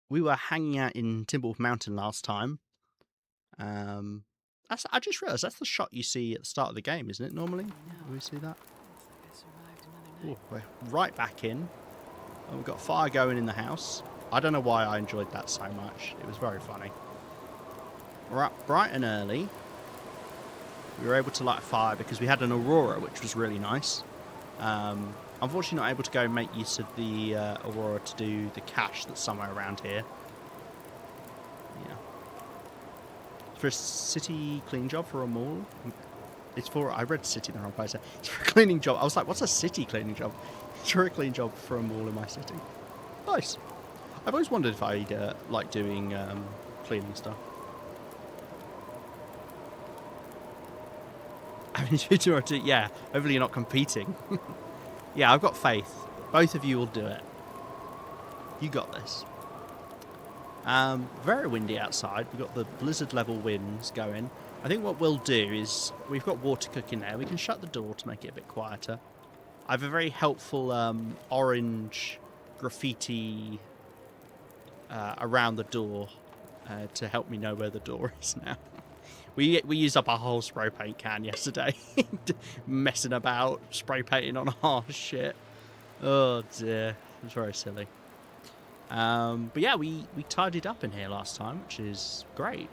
we were hanging out in Timberwolf Mountain last time. Um, I just realised that's the shot you see at the start of the game, isn't it? Normally, do we see that? Ooh, we're right back in. And we've got fire going in the house. I don't know why I enjoyed that so much. It was very funny. We're up bright and early. We were able to light a fire because we had an aurora, which was really nice. Unfortunately, not able to go make use of the aurora to do the cache that's somewhere around here. Yeah. For a city clean job for a mall. It's for, I read city in the wrong place. It's for a cleaning job. I was like, what's a city cleaning job? It's for a clean job for a mall in my city. Nice. I've always wondered if I'd like doing cleaning stuff. I mean, yeah, hopefully you're not competing. Yeah, I've got faith. Both of you will do it. You got this. Very windy outside. We've got the blizzard level winds going. I think what we'll do is, we've got water cooking there. We can shut the door to make it a bit quieter. I have a very helpful orange graffiti around the door to help me know where the door is now. We used up our whole spray paint can yesterday, messing about, spray painting on our shit. Oh dear, it was very silly. But yeah, we tidied up in here last time, which is great.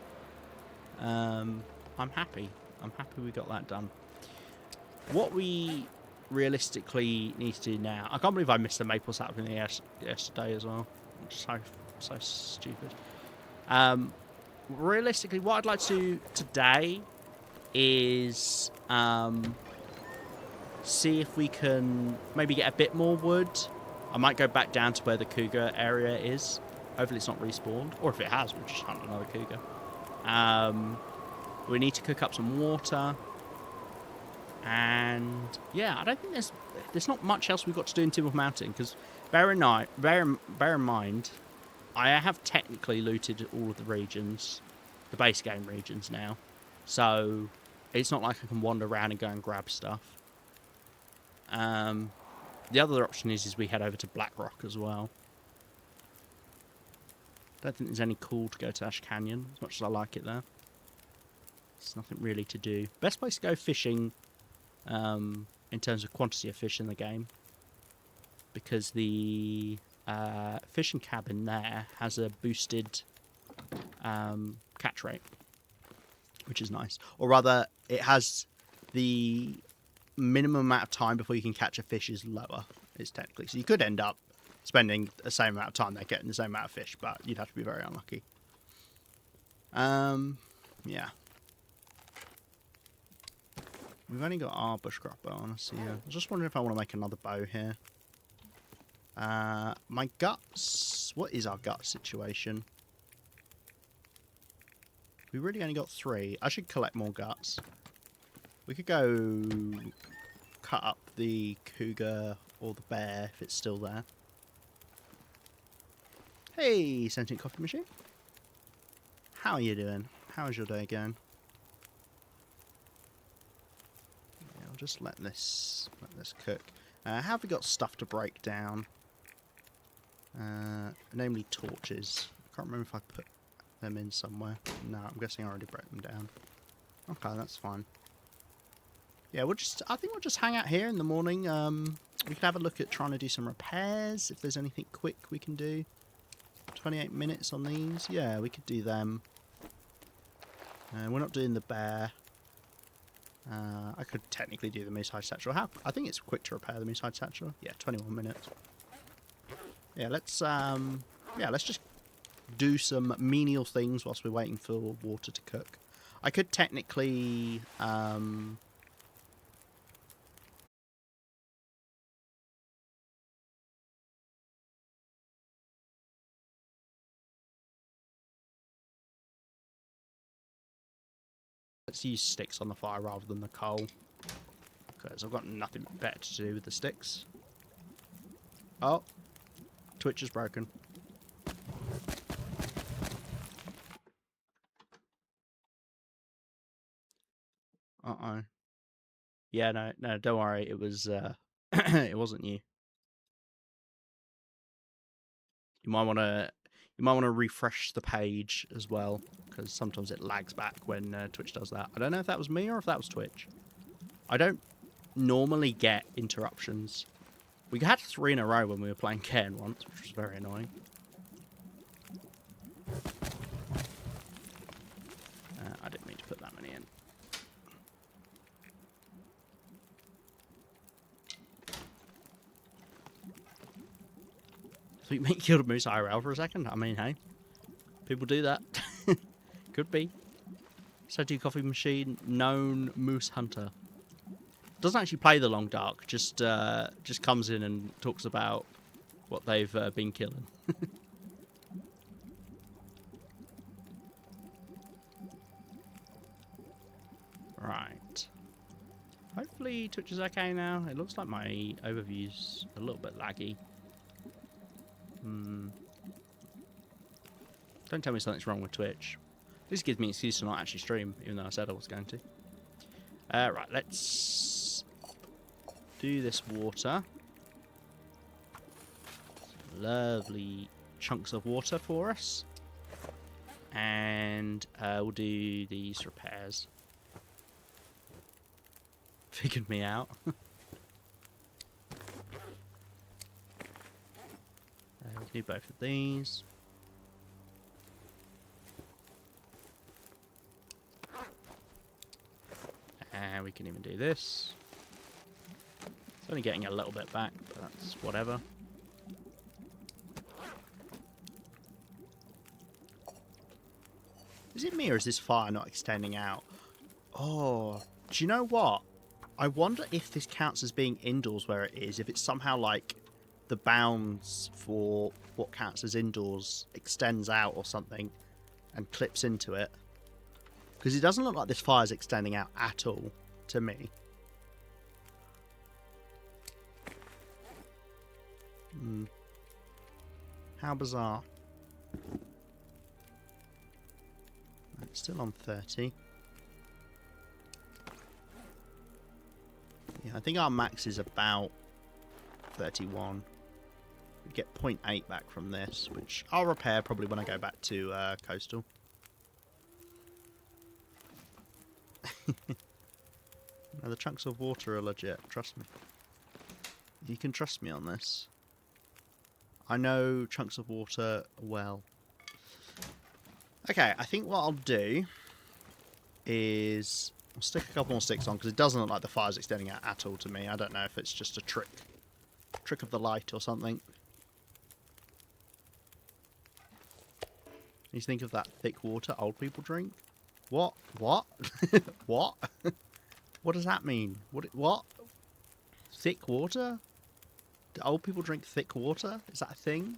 I'm happy. I'm happy we got that done. What we realistically need to do now, I can't believe I missed the maple sap in the yesterday as well. So stupid. Realistically, what I'd like to do today is see if we can maybe get a bit more wood. I might go back down to where the cougar area is. Hopefully it's not respawned. Or if it has, we'll just hunt another cougar. We need to cook up some water. And yeah, I don't think there's not much else we've got to do in Timberwolf Mountain. Because bear in mind, I have technically looted all of the regions, the base game regions now. So it's not like I can wander around and go and grab stuff. The other option is we head over to Blackrock as well. Don't think there's any call to go to Ash Canyon, as much as I like it there. There's nothing really to do. Best place to go fishing, in terms of quantity of fish in the game, because the fishing cabin there has a boosted catch rate, which is nice. Or rather, it has the minimum amount of time before you can catch a fish is lower. It's technically, so you could end up spending the same amount of time there getting the same amount of fish, but you'd have to be very unlucky. Yeah. We've only got our bushcraft bow on us here. I was just wondering if I want to make another bow here. My guts. What is our gut situation? We really only got 3. I should collect more guts. We could go cut up the cougar or the bear if it's still there. Hey, sentient coffee machine. How are you doing? How's your day going? Yeah, I'll just let this cook. Have we got stuff to break down? Namely torches. I can't remember if I put them in somewhere. No, I'm guessing I already broke them down. Okay, that's fine. Yeah, I think we'll just hang out here in the morning. We could have a look at trying to do some repairs, if there's anything quick we can do. 28 minutes on these. Yeah, we could do them. We're not doing the bear. I could technically do the moose-hide satchel. I think it's quick to repair the moose-hide satchel. Yeah, 21 minutes. Yeah, let's just do some menial things whilst we're waiting for water to cook. I could technically let's use sticks on the fire rather than the coal, because I've got nothing better to do with the sticks. Oh, Twitch is broken. Uh-oh. Yeah, no, don't worry. It was, it wasn't you. You might want to You might want to refresh the page as well, because sometimes it lags back when Twitch does that. I don't know if that was me or if that was Twitch. I don't normally get interruptions. We had 3 in a row when we were playing Cairn once, which was very annoying. I didn't mean to put that many in. So you may killed a moose IRL for a second. I mean, hey, people do that. Could be. Seti Coffee Machine, known moose hunter. Doesn't actually play the Long Dark. Just comes in and talks about what they've been killing. Right. Hopefully Twitch is okay now. It looks like my overview's a little bit laggy. Don't tell me something's wrong with Twitch. This gives me an excuse to not actually stream, even though I said I was going to. Right, let's do this water. Some lovely chunks of water for us. And we'll do these repairs. Figured me out. We'll do both of these. And we can even do this. It's only getting a little bit back, but that's whatever. Is it me or is this fire not extending out? Oh, do you know what? I wonder if this counts as being indoors where it is, if it's somehow like the bounds for what counts as indoors extends out or something and clips into it. Because it doesn't look like this fire's extending out at all to me. How bizarre. It's still on 30. Yeah, I think our max is about 31. We get 0.8 back from this, which I'll repair probably when I go back to Coastal. No, the chunks of water are legit, trust me. You can trust me on this. I know chunks of water well. Okay, I think what I'll do is I'll stick a couple more sticks on because it doesn't look like the fire's extending out at all to me. I don't know if it's just a trick of the light or something. You think of that thick water old people drink? What? What? What? What does that mean? What? Thick water? Do old people drink thick water? Is that a thing?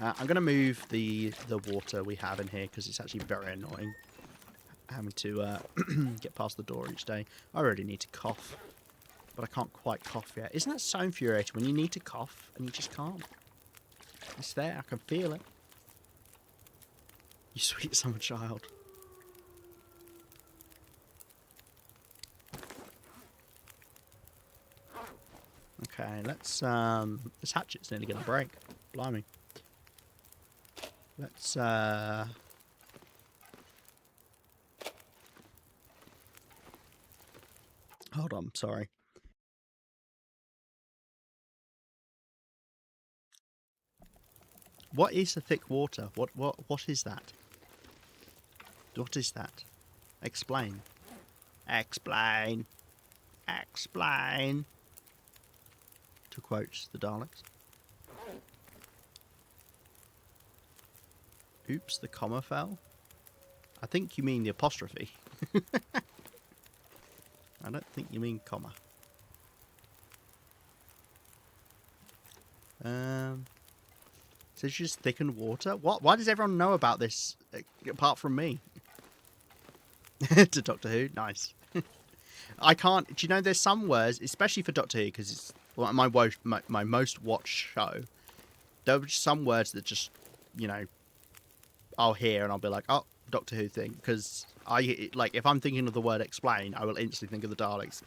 I'm going to move the water we have in here because it's actually very annoying having to get past the door each day. I already need to cough, but I can't quite cough yet. Isn't that so infuriating when you need to cough and you just can't? It's there. I can feel it. You sweet summer child. Okay, let's this hatchet's nearly gonna break. Blimey. Let's hold on, sorry. What is the thick water? What is that? What is that? Explain. Explain. Explain. To quote the Daleks. Oops, the comma fell. I think you mean the apostrophe. I don't think you mean comma. So it's just thickened water? What? Why does everyone know about this apart from me? To Doctor Who? Nice. I can't... Do you know there's some words, especially for Doctor Who, because it's my most watched show. There are some words that just, you know, I'll hear and I'll be like, oh, Doctor Who thing. Because if I'm thinking of the word explain, I will instantly think of the Daleks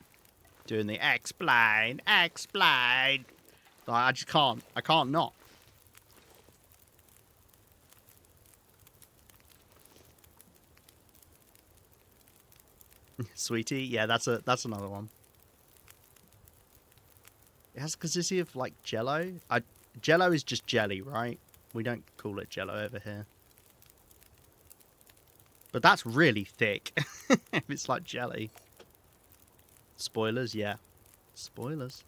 doing the explain, explain. I just can't. I can't not. Sweetie, yeah, that's another one. It has consistency of like Jello. Jello is just jelly, right? We don't call it Jello over here. But that's really thick. If it's like jelly. Spoilers, yeah. Spoilers.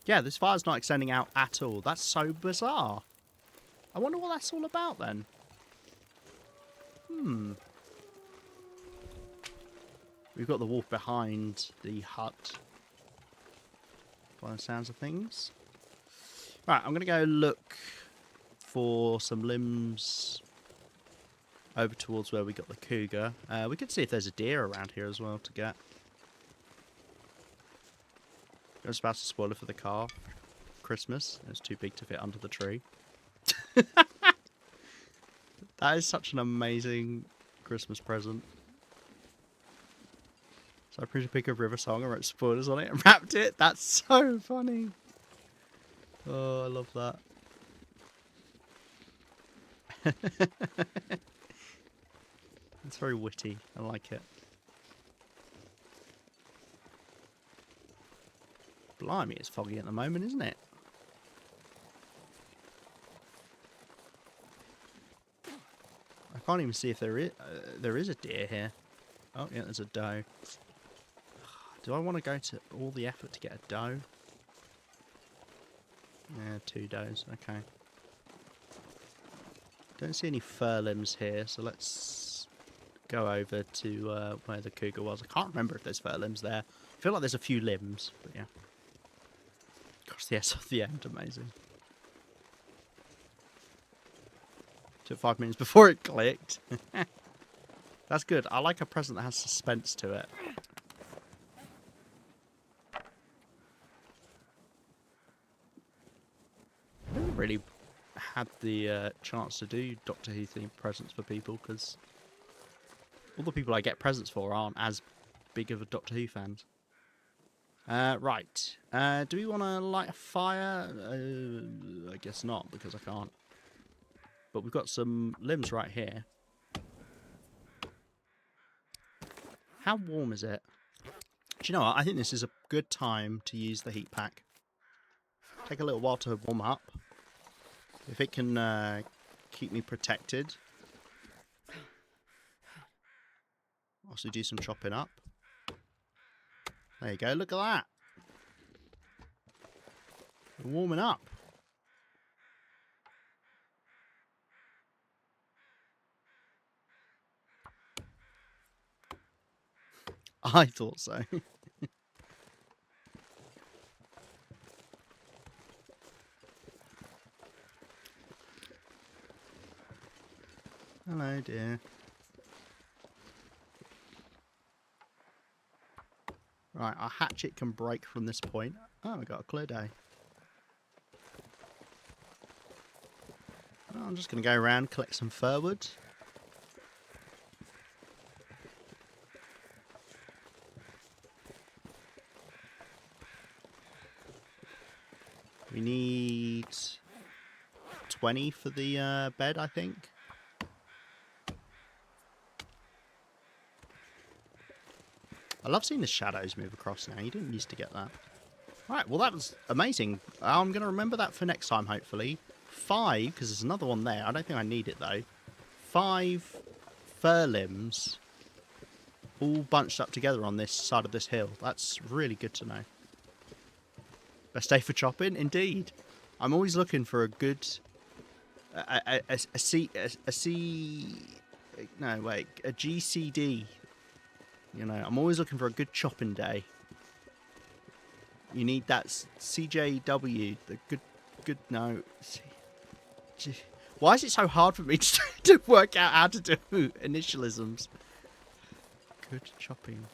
Yeah, this fire's not extending out at all. That's so bizarre. I wonder what that's all about then. We've got the wolf behind the hut. By the sounds of things. Right, I'm going to go look for some limbs over towards where we got the cougar. We could see if there's a deer around here as well to get. I was about to spoil it for the car. Christmas. It's too big to fit under the tree. That is such an amazing Christmas present. So I printed a picture of River Song and wrote spoilers on it and wrapped it. That's so funny. Oh, I love that. It's very witty. I like it. Blimey, it's foggy at the moment, isn't it? I can't even see if there is a deer here. Oh, yeah, there's a doe. Do I want to go to all the effort to get a doe? Yeah, 2 does. Okay. Don't see any fur limbs here, so let's go over to where the cougar was. I can't remember if there's fur limbs there. I feel like there's a few limbs, but yeah. Cross the S off the end. Amazing. Took 5 minutes before it clicked. That's good. I like a present that has suspense to it. I haven't really had the chance to do Doctor Who themed presents for people because all the people I get presents for aren't as big of a Doctor Who fans. Right. Do we want to light a fire? I guess not because I can't. But we've got some limbs right here. How warm is it? Do you know what? I think this is a good time to use the heat pack. Take a little while to warm up. If it can keep me protected. Also do some chopping up. There you go, look at that. We're warming up. I thought so. Hello, dear. Right, our hatchet can break from this point. Oh, we got a clear day. Well, I'm just going to go around, collect some fir wood. We need 20 for the bed, I think. I love seeing the shadows move across now. You didn't used to get that. Right, well that was amazing. I'm going to remember that for next time, hopefully. 5, because there's another one there. I don't think I need it, though. 5 fir limbs all bunched up together on this side of this hill. That's really good to know. Best day for chopping? Indeed. I'm always looking for a good... a GCD. You know, I'm always looking for a good chopping day. You need that CJW, the good, no. Why is it so hard for me to work out how to do initialisms? Good chopping.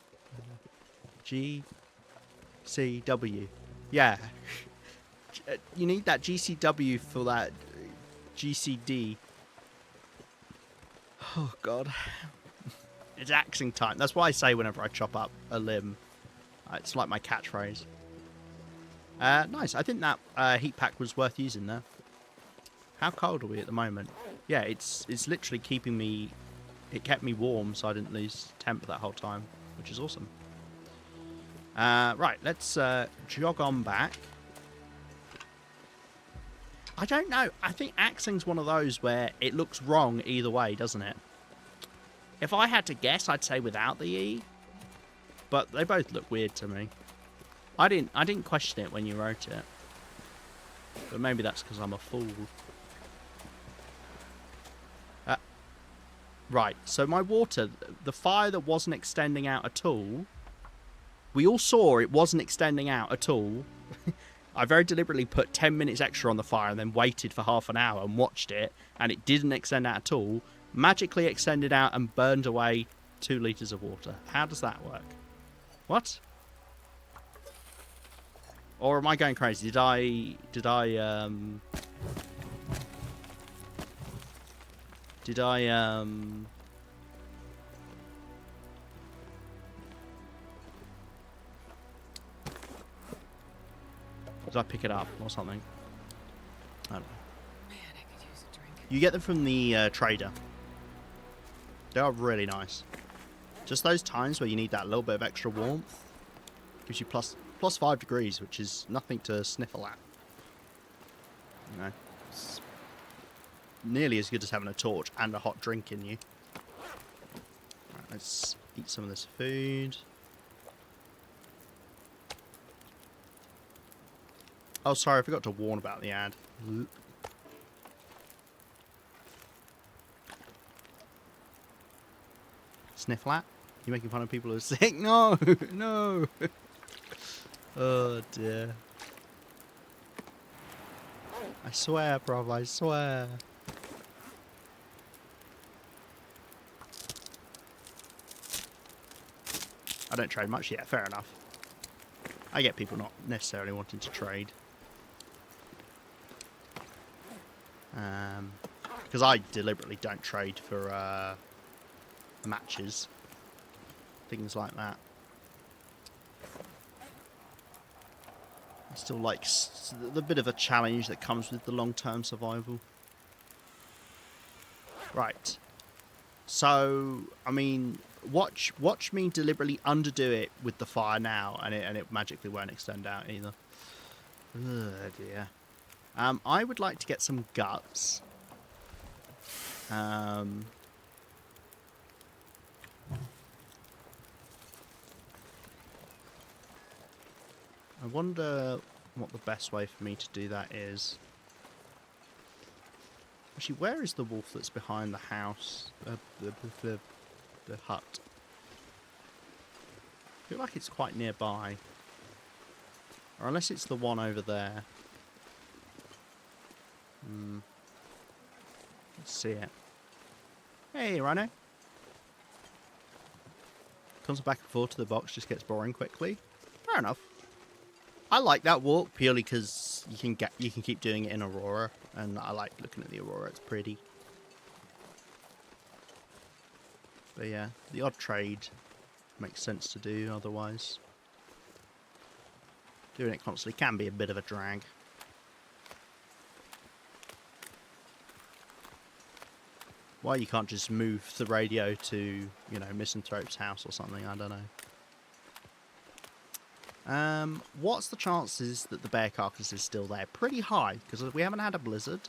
GCW. Yeah. You need that GCW for that GCD. Oh, God. It's axing time. That's why I say whenever I chop up a limb. It's like my catchphrase. Nice. I think that heat pack was worth using there. How cold are we at the moment? Yeah, it's literally keeping me it kept me warm, so I didn't lose temp that whole time, which is awesome. Right, let's jog on back. I don't know. I think axing's one of those where it looks wrong either way, doesn't it? If I had to guess, I'd say without the E. But they both look weird to me. I didn't question it when you wrote it. But maybe that's because I'm a fool. Right, so my water, the fire that wasn't extending out at all, we all saw it wasn't extending out at all. I very deliberately put 10 minutes extra on the fire and then waited for half an hour and watched it, and it didn't extend out at all. Magically extended out and burned away 2 litres of water. How does that work? What? Or am I going crazy? Did I pick it up or something? I don't know. Man, I could use a drink. You get them from the trader. They are really nice. Just those times where you need that little bit of extra warmth gives you plus 5 degrees, which is nothing to sniffle at. You know, it's nearly as good as having a torch and a hot drink in you. Right, let's eat some of this food. Oh, sorry, I forgot to warn about the ad. Snifflat? You making fun of people who are sick? No! No! Oh, dear. I swear, bruv, I swear. I don't trade much. Yeah, fair enough. I get people not necessarily wanting to trade. Because I deliberately don't trade for matches. Things like that. I still like the bit of a challenge that comes with the long-term survival. Right. So, I mean, watch me deliberately underdo it with the fire now, and it magically won't extend out either. Oh dear. I would like to get some guts. I wonder what the best way for me to do that is. Actually, where is the wolf that's behind the house? The hut. I feel like it's quite nearby. Or unless it's the one over there. Let's see it. Hey, Rhino. Comes back and forth to the box, just gets boring quickly. Fair enough. I like that walk purely because you can keep doing it in Aurora, and I like looking at the Aurora. It's pretty. But yeah, the odd trade makes sense to do otherwise. Doing it constantly can be a bit of a drag. Why you can't just move the radio to, you know, Misanthrope's house or something, I don't know. What's the chances that the bear carcass is still there? Pretty high, because we haven't had a blizzard.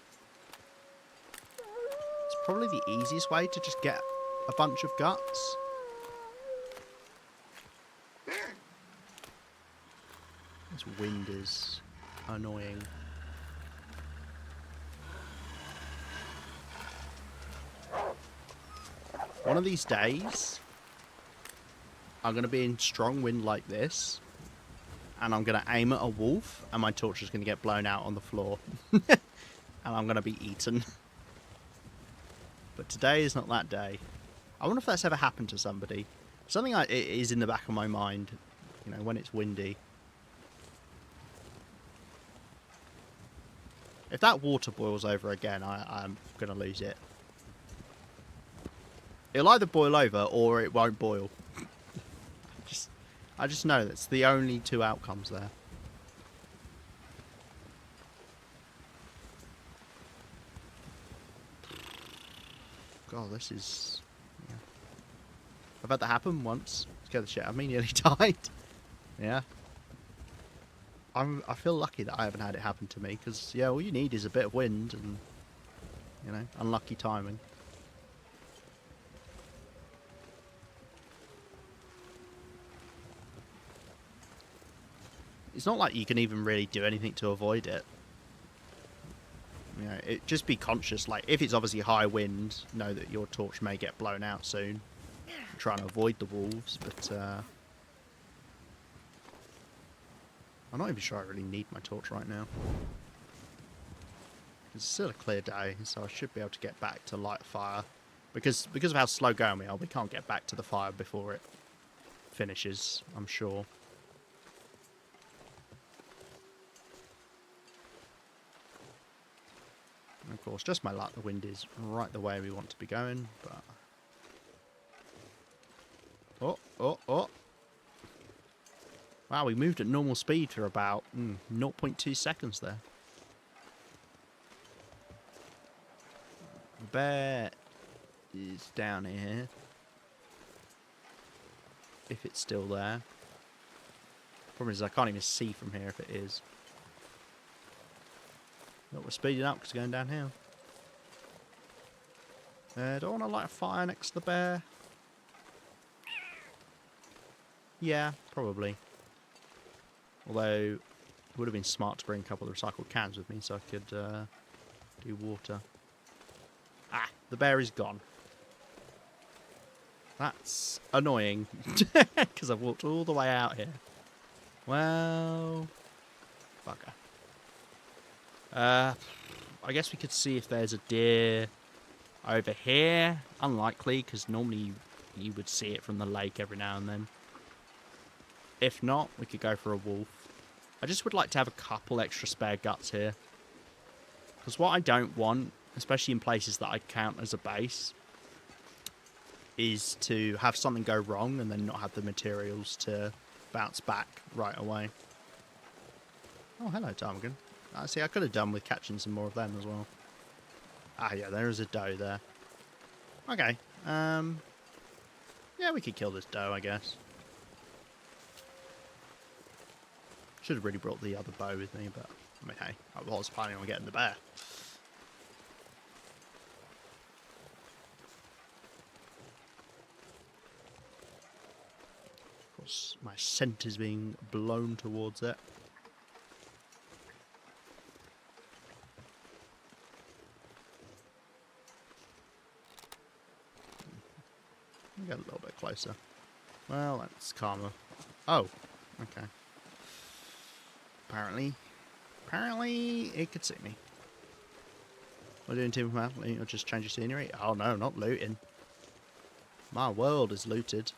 It's probably the easiest way to just get a bunch of guts. This wind is annoying. One of these days, I'm going to be in strong wind like this, and I'm going to aim at a wolf, and my torch is going to get blown out on the floor. And I'm going to be eaten. But today is not that day. I wonder if that's ever happened to somebody. Something it is in the back of my mind, you know, when it's windy. If that water boils over again, I'm going to lose it. It'll either boil over or it won't boil. I just know that's the only 2 outcomes there. God, this is... Yeah. had that happen once. Scared the shit out of me, nearly died. Yeah. I feel lucky that I haven't had it happen to me, because, yeah, all you need is a bit of wind and, you know, unlucky timing. It's not like you can even really do anything to avoid it. You know, just be conscious. Like, if it's obviously high wind, know that your torch may get blown out soon. I'm trying to avoid the wolves, but I'm not even sure I really need my torch right now. It's still a clear day, so I should be able to get back to light fire. Because of how slow going we are, we can't get back to the fire before it finishes, I'm sure. And of course, just my luck, the wind is right the way we want to be going, but... Oh. Wow, we moved at normal speed for about 0.2 seconds there. The bear is down here. If it's still there. Problem is I can't even see from here if it is. But we're speeding up because we're going downhill. Do I want to light a fire next to the bear? Yeah, probably. Although, it would have been smart to bring a couple of recycled cans with me so I could do water. Ah, the bear is gone. That's annoying. Because I've walked all the way out here. Well... bugger. I guess we could see if there's a deer over here. Unlikely, because normally you would see it from the lake every now and then. If not, we could go for a wolf. I just would like to have a couple extra spare guts here. Because what I don't want, especially in places that I count as a base, is to have something go wrong and then not have the materials to bounce back right away. Oh, hello, ptarmigan. See, I could have done with catching some more of them as well. Ah, yeah, there is a doe there. Okay. Yeah, we could kill this doe, I guess. Should have really brought the other bow with me, but I mean, hey, I was planning on getting the bear. Of course, my scent is being blown towards it. Get a little bit closer. Well, that's calmer. Oh, okay. Apparently it could see me. We're doing team map, or just change your scenery? Oh no, not looting. My world is looted.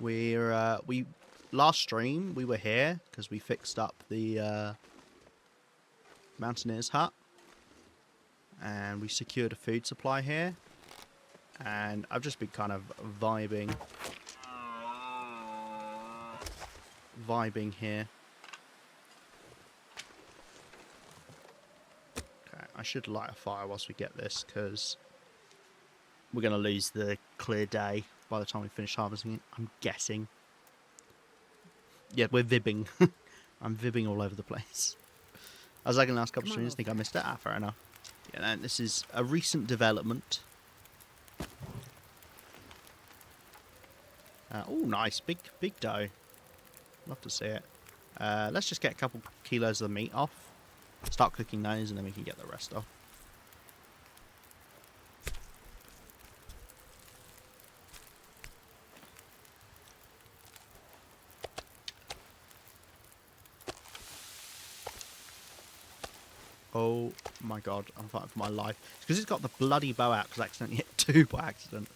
We last stream we were here because we fixed up the mountaineer's hut, and we secured a food supply here. And I've just been kind of vibing here. Okay, I should light a fire whilst we get this, because we're going to lose the clear day by the time we finish harvesting it, I'm guessing. Yeah, we're vibbing. I'm vibbing all over the place. I was like in the last couple of streams, I think I missed it. Ah, fair enough. Yeah, no, this is a recent development. Oh, nice. Big doe. Love to see it. Let's just get a couple kilos of the meat off. Start cooking those, and then we can get the rest off. Oh my god, I'm fighting for my life. It's because it's got the bloody bow out, because I accidentally hit 2 by accident.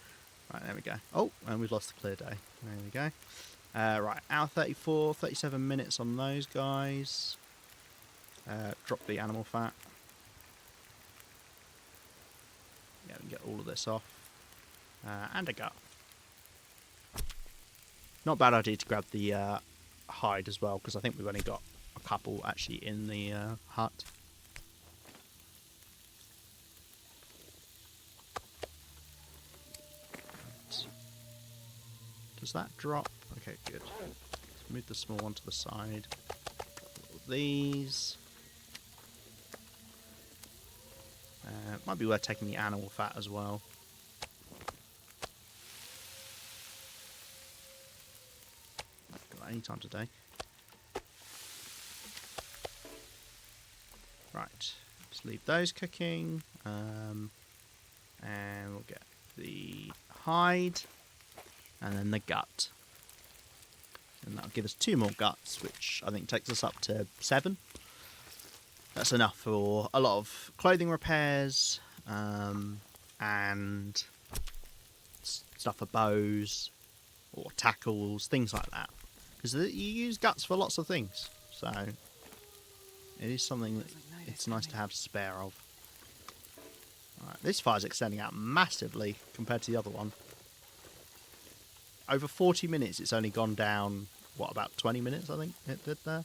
Right, there we go. Oh, and we've lost the clear day. There we go. Right, hour 34, 37 minutes on those guys. Drop the animal fat. Yeah, we can get all of this off. And a gut. Not bad idea to grab the hide as well, because I think we've only got a couple actually in the hut. Does that drop? Okay, good. Let's move the small one to the side. These. Might be worth taking the animal fat as well. Got any time today. Right, let's leave those cooking. And we'll get the hide and then the gut. And that'll give us 2 more guts, which I think takes us up to 7. That's enough for a lot of clothing repairs and stuff for bows or tackles, things like that. Because you use guts for lots of things, so it is something that it's nice to have spare of. Alright, this fire's extending out massively compared to the other one. Over 40 minutes it's only gone down, what, about 20 minutes I think it did there?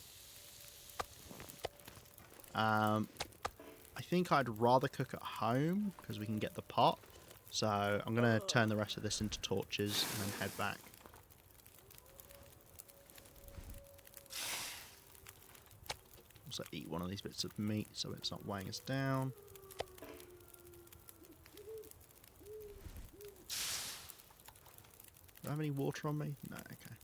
I think I'd rather cook at home because we can get the pot. So I'm going to turn the rest of this into torches and then head back. Also eat one of these bits of meat so it's not weighing us down. Do I have any water on me? No, okay.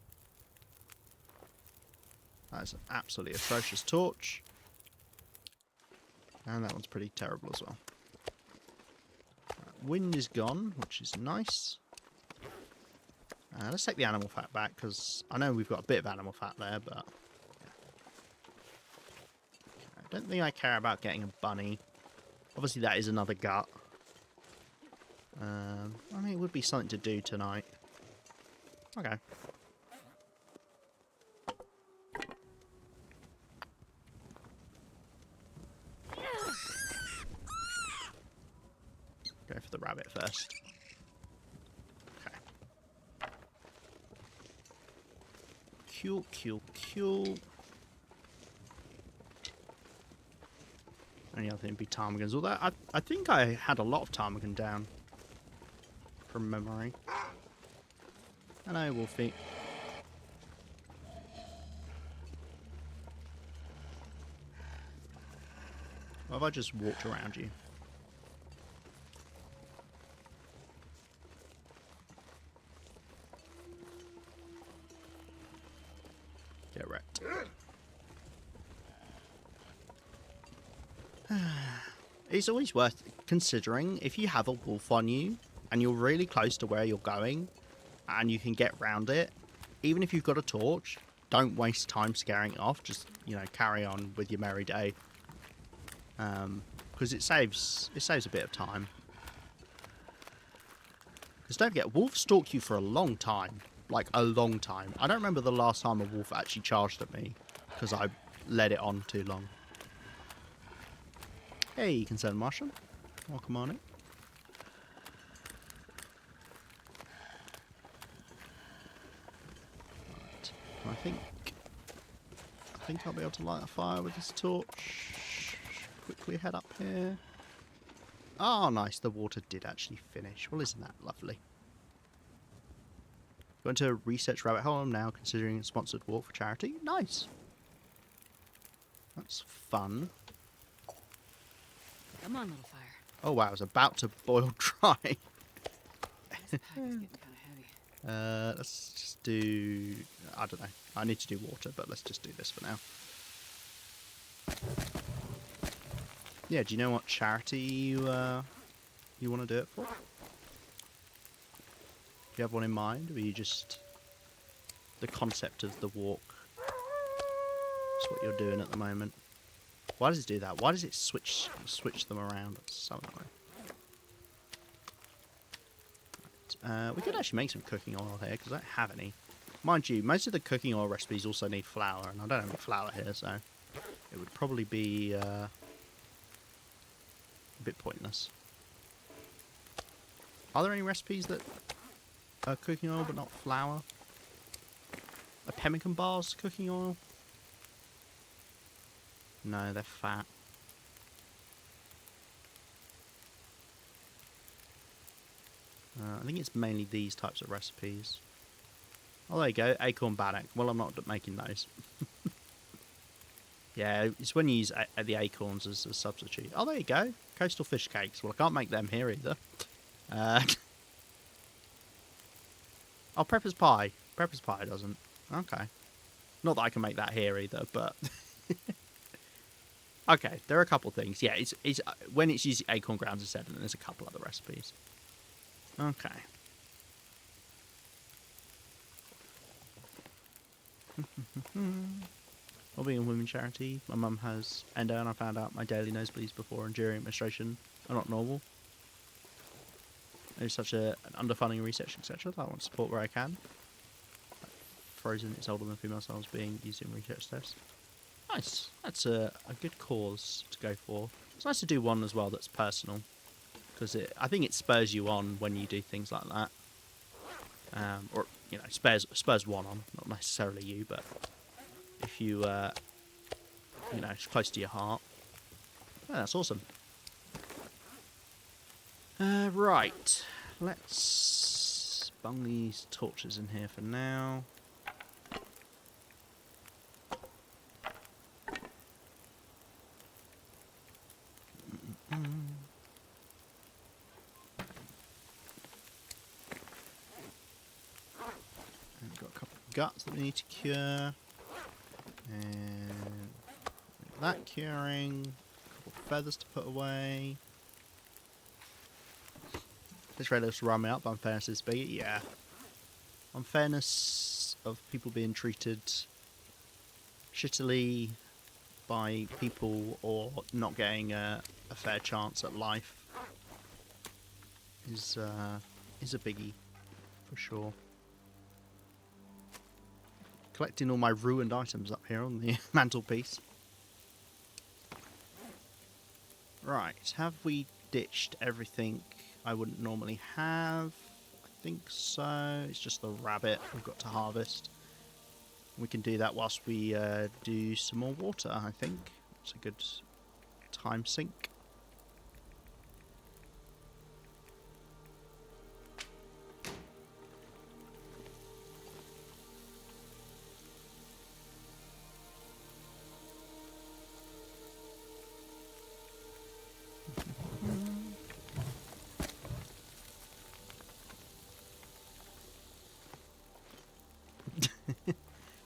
That is an absolutely atrocious torch. And that one's pretty terrible as well. Wind is gone, which is nice. Let's take the animal fat back, because I know we've got a bit of animal fat there, but I don't think I care about getting a bunny. Obviously that is another gut. I mean, it would be something to do tonight. Okay. Go for the rabbit first. Okay. Cool. Only other thing would be ptarmigans. Although I think I had a lot of ptarmigan down from memory. Hello, Wolfie. What if I just walked around you? Get wrecked. It's always worth considering if you have a wolf on you and you're really close to where you're going and you can get round it, even if you've got a torch, don't waste time scaring it off. Just, you know, carry on with your merry day. Because it saves a bit of time. Because don't forget, wolves stalk you for a long time. Like, a long time. I don't remember the last time a wolf actually charged at me, because I let it on too long. Hey, concerned mushroom. Welcome on in. Right. I think I'll be able to light a fire with this torch. Quickly head up here. Oh, nice. The water did actually finish. Well, isn't that lovely? Going to research rabbit hole. I'm now considering a sponsored walk for charity. Nice. That's fun. Come on, little fire. Oh wow, I was about to boil dry. This pack is getting kind of heavy. Let's just do... I don't know. I need to do water, but let's just do this for now. Yeah, do you know what charity you want to do it for? Do you have one in mind, or are you just... the concept of the walk? That's what you're doing at the moment. Why does it do that? Why does it switch them around? That's so annoying. We could actually make some cooking oil here, because I don't have any. Mind you, most of the cooking oil recipes also need flour, and I don't have any flour here, so it would probably be a bit pointless. Are there any recipes that are cooking oil but not flour? Are pemmican bars cooking oil? No, they're fat. I think it's mainly these types of recipes. Oh, there you go. Acorn bannock. Well, I'm not making those. Yeah, it's when you use the acorns as a substitute. Oh, there you go. Coastal fish cakes. Well, I can't make them here either. Oh, Prepper's pie. Prepper's pie doesn't. Okay. Not that I can make that here either, but... Okay, there are a couple things. Yeah, it's when it's using acorn grounds instead, and there's a couple other recipes. Okay. Hobby and women charity. My mum has endo, and I found out my daily nosebleeds before and during administration are not normal. There's such an underfunding research, etc. that I want to support where I can. Frozen is older than female cells being used in research tests. Nice. That's a good cause to go for. It's nice to do one as well that's personal, because I think it spurs you on when you do things like that. Or, you know, spurs one on, not necessarily you, but if you, you know, it's close to your heart. Yeah, that's awesome. Right. Let's bung these torches in here for now. Guts that we need to cure, and that curing, a couple of feathers to put away. This red looks to run me up, unfairness is big, yeah. Unfairness of people being treated shittily by people or not getting a fair chance at life is a biggie, for sure. Collecting all my ruined items up here on the mantelpiece. Right, have we ditched everything I wouldn't normally have? I think so. It's just the rabbit we've got to harvest. We can do that whilst we do some more water, I think. It's a good time sink.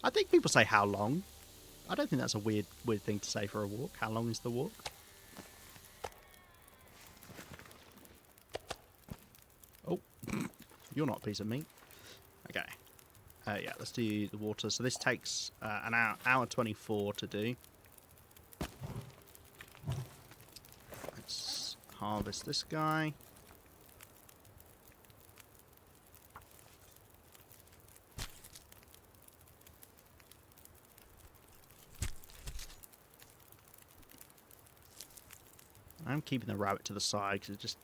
I think people say how long. I don't think that's a weird thing to say for a walk. How long is the walk? Oh, you're not a piece of meat. Okay. Yeah, let's do the water. So this takes an hour 24 to do. Let's harvest this guy. I'm keeping the rabbit to the side because it just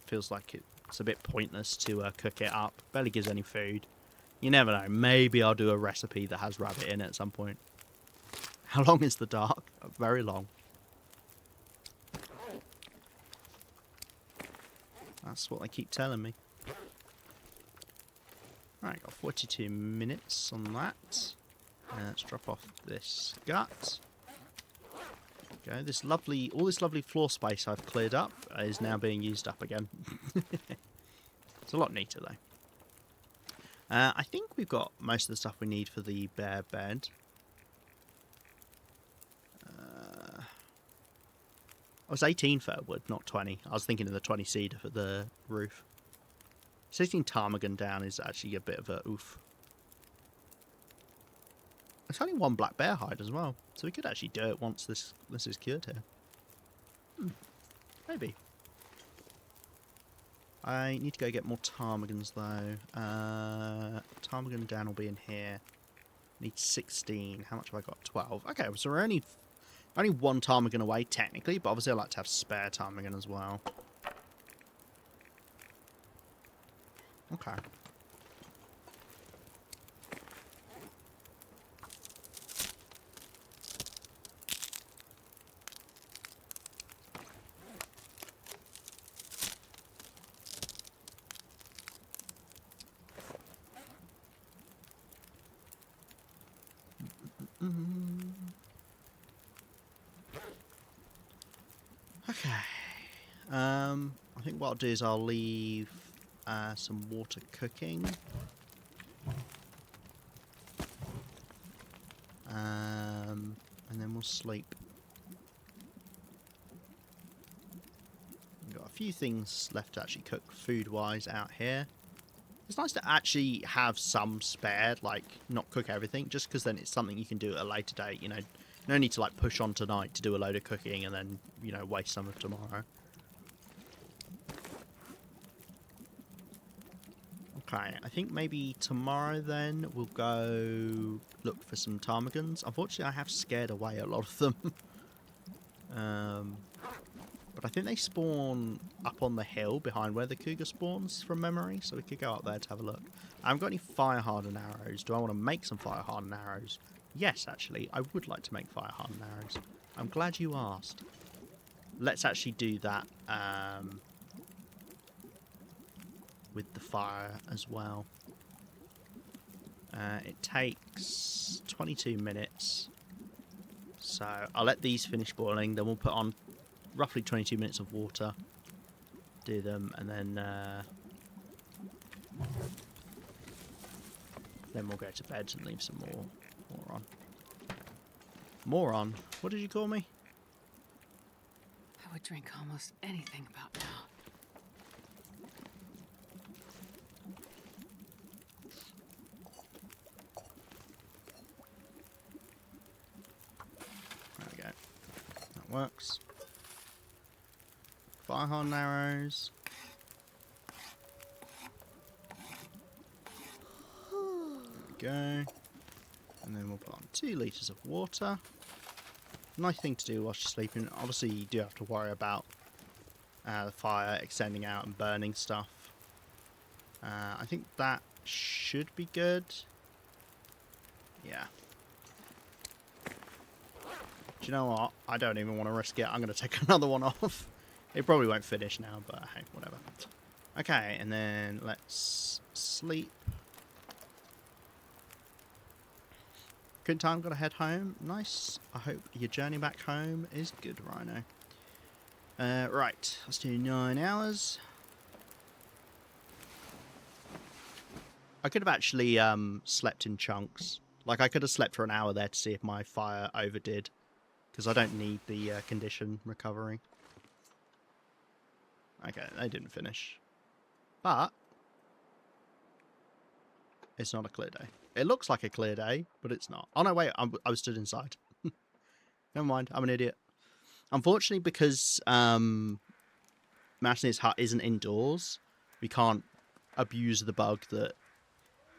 feels like it's a bit pointless to cook it up. Barely gives any food. You never know. Maybe I'll do a recipe that has rabbit in it at some point. How long is the dark? Very long. That's what they keep telling me. Right, got 42 minutes on that. Let's drop off this gut. Go. All this lovely floor space I've cleared up is now being used up again. It's a lot neater though. I think we've got most of the stuff we need for the bear bed. I was 18 fir wood, not 20. I was thinking of the 20 cedar for the roof. 16 ptarmigan down is actually a bit of a oof. There's only one black bear hide as well, so we could actually do it once this is cured here. Maybe. I need to go get more ptarmigans though. Ptarmigan down will be in here. Need 16. How much have I got? 12. Okay, so we're only one ptarmigan away technically, but obviously I like to have spare ptarmigan as well. Okay. Okay. I think what I'll do is I'll leave some water cooking. And then we'll sleep. We've got a few things left to actually cook food-wise out here. It's nice to actually have some spared, like, not cook everything, just because then it's something you can do at a later date, you know. No need to, like, push on tonight to do a load of cooking and then, you know, waste some of tomorrow. Okay, I think maybe tomorrow then we'll go look for some ptarmigans. Unfortunately, I have scared away a lot of them. But I think they spawn up on the hill behind where the cougar spawns from memory, so we could go up there to have a look. I haven't got any fire hardened arrows. Do I want to make some fire hardened arrows? Yes, actually, I would like to make fire hardened arrows. I'm glad you asked. Let's actually do that with the fire as well. It takes 22 minutes. So I'll let these finish boiling, then we'll put on roughly 22 minutes of water. Do them, and then we'll go to bed and leave some more on. More on? What did you call me? I would drink almost anything about now. There we go. That works. Fire hardened arrows. There we go. And then we'll put on 2 litres of water. Nice thing to do whilst you're sleeping. Obviously, you do have to worry about the fire extending out and burning stuff. I think that should be good. Yeah. Do you know what? I don't even want to risk it. I'm going to take another one off. It probably won't finish now, but hey, whatever. Okay, and then let's sleep. Good time, got to head home. Nice. I hope your journey back home is good, Rhino. Right, let's do 9 hours. I could have actually slept in chunks. Like, I could have slept for an hour there to see if my fire overdid. Because I don't need the condition recovery. Okay, they didn't finish. But it's not a clear day. It looks like a clear day, but it's not. Oh no, wait, I was stood inside. Never mind, I'm an idiot. Unfortunately, because Mashnit's hut isn't indoors, we can't abuse the bug that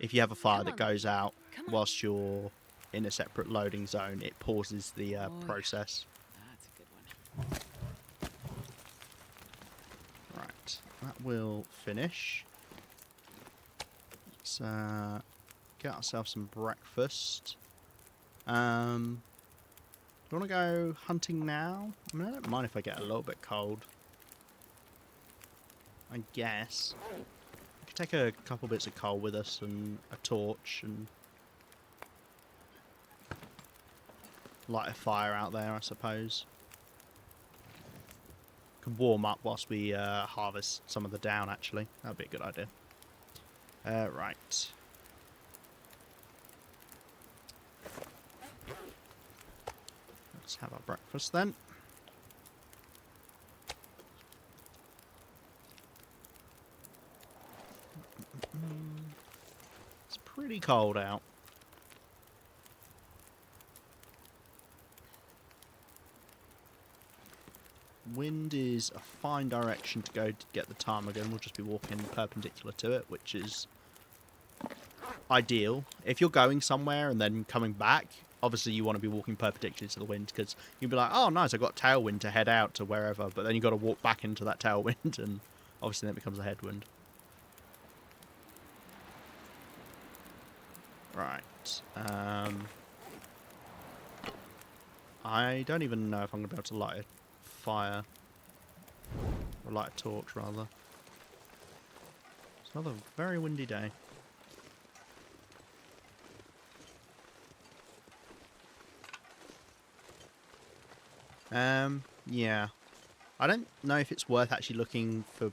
if you have a fire that goes out whilst you're in a separate loading zone, it pauses the process. That's a good one. Right, that will finish. Let's get ourselves some breakfast. Do you want to go hunting now? I mean, I don't mind if I get a little bit cold. I guess. We could take a couple bits of coal with us and a torch and light a fire out there, I suppose. Can warm up whilst we harvest some of the down, actually. That'd be a good idea. Right. Let's have our breakfast then. It's pretty cold out. Wind is a fine direction to go to get the ptarmigan. We'll just be walking perpendicular to it, which is ideal. If you're going somewhere and then coming back, obviously you want to be walking perpendicular to the wind, because you'll be like, oh nice, I've got tailwind to head out to wherever, but then you've got to walk back into that tailwind, and obviously then it becomes a headwind. Right. I don't even know if I'm going to be able to light a fire. Or light a torch, rather. It's another very windy day. Yeah. I don't know if it's worth actually looking for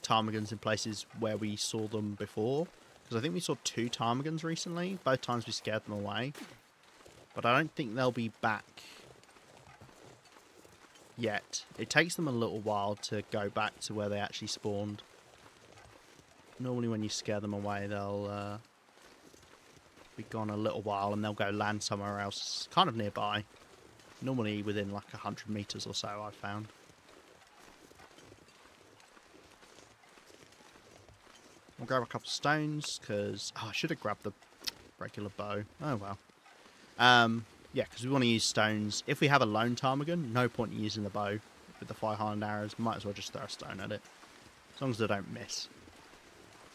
ptarmigans in places where we saw them before. Because I think we saw 2 ptarmigans recently. Both times we scared them away. But I don't think they'll be back yet. It takes them a little while to go back to where they actually spawned. Normally when you scare them away, they'll be gone a little while and they'll go land somewhere else kind of nearby. Normally within like 100 meters or so, I've found. We'll grab a couple of stones because I should have grabbed the regular bow. Oh well. Yeah, because we want to use stones. If we have a lone ptarmigan, no point in using the bow with the fire-hardened arrows. Might as well just throw a stone at it, as long as they don't miss.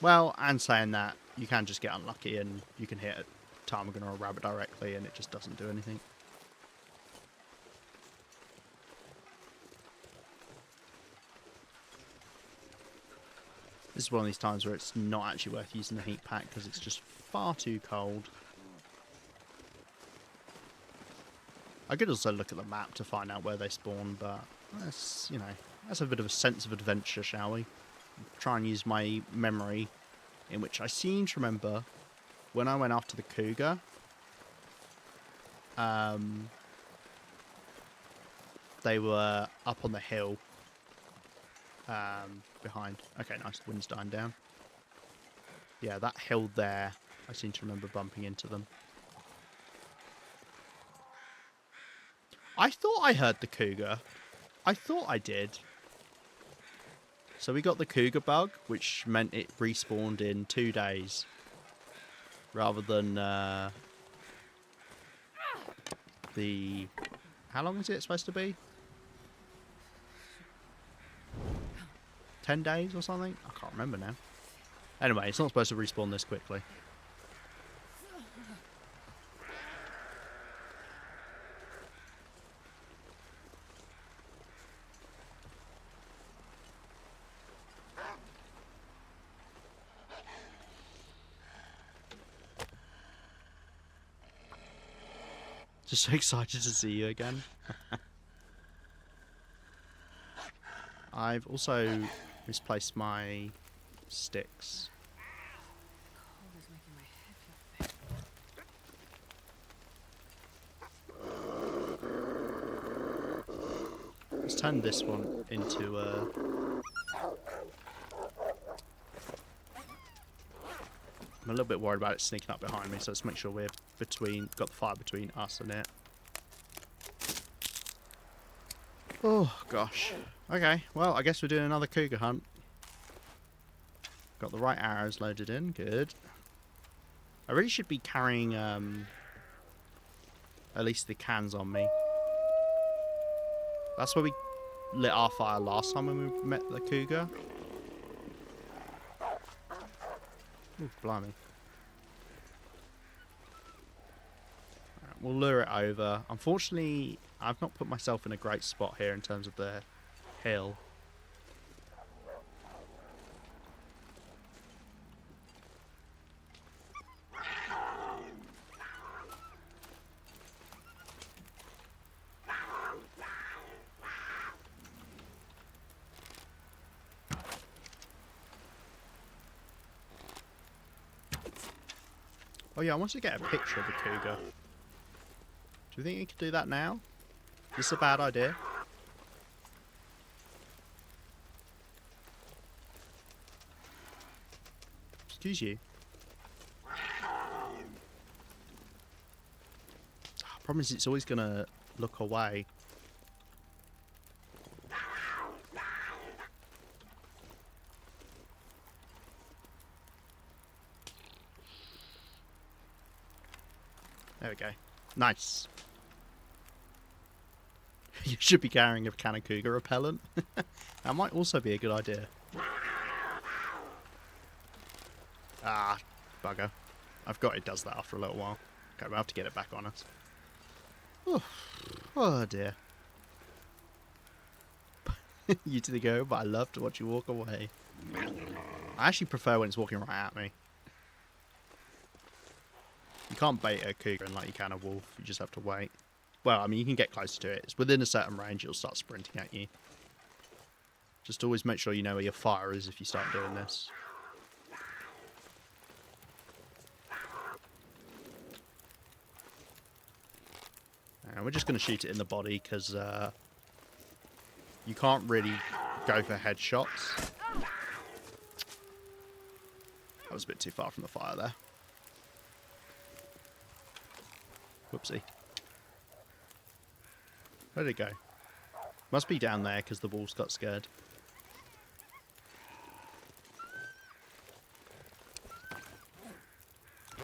Well, and saying that, you can just get unlucky and you can hit a ptarmigan or a rabbit directly and it just doesn't do anything. This is one of these times where it's not actually worth using the heat pack because it's just far too cold. I could also look at the map to find out where they spawn, but that's, you know, that's a bit of a sense of adventure, shall we? Try and use my memory, in which I seem to remember when I went after the cougar. They were up on the hill behind. Okay, nice. The wind's dying down. Yeah, that hill there, I seem to remember bumping into them. I thought I heard the cougar. I thought I did. So we got the cougar bug, which meant it respawned in 2 days. Rather than the... How long is it supposed to be? 10 days or something? I can't remember now. Anyway, it's not supposed to respawn this quickly. Just so excited to see you again. I've also misplaced my sticks. Cold is making my head feel thick. Let's turn this one into a... I'm a little bit worried about it sneaking up behind me, so let's make sure we're got the fire between us and it. Oh, gosh. Okay, well, I guess we're doing another cougar hunt. Got the right arrows loaded in, good. I really should be carrying, at least the cans on me. That's where we lit our fire last time when we met the cougar. Ooh, blimey. Right, we'll lure it over. Unfortunately, I've not put myself in a great spot here in terms of the hill. Oh yeah, I wanted to get a picture of the cougar. Do you think you could do that now? Is this a bad idea? Excuse you. Problem is it's always going to look away. There we go. Nice. You should be carrying a can of cougar repellent. That might also be a good idea. Ah, bugger. I've got it does that after a little while. Okay, we'll have to get it back on us. Oh, oh dear. You to the go, but I love to watch you walk away. I actually prefer when it's walking right at me. You can't bait a cougar like you can a wolf, you just have to wait. Well, I mean, you can get closer to it. It's within a certain range, it'll start sprinting at you. Just always make sure you know where your fire is if you start doing this. And we're just going to shoot it in the body because you can't really go for headshots. That was a bit too far from the fire there. Whoopsie. Where did it go? Must be down there because the wolves got scared.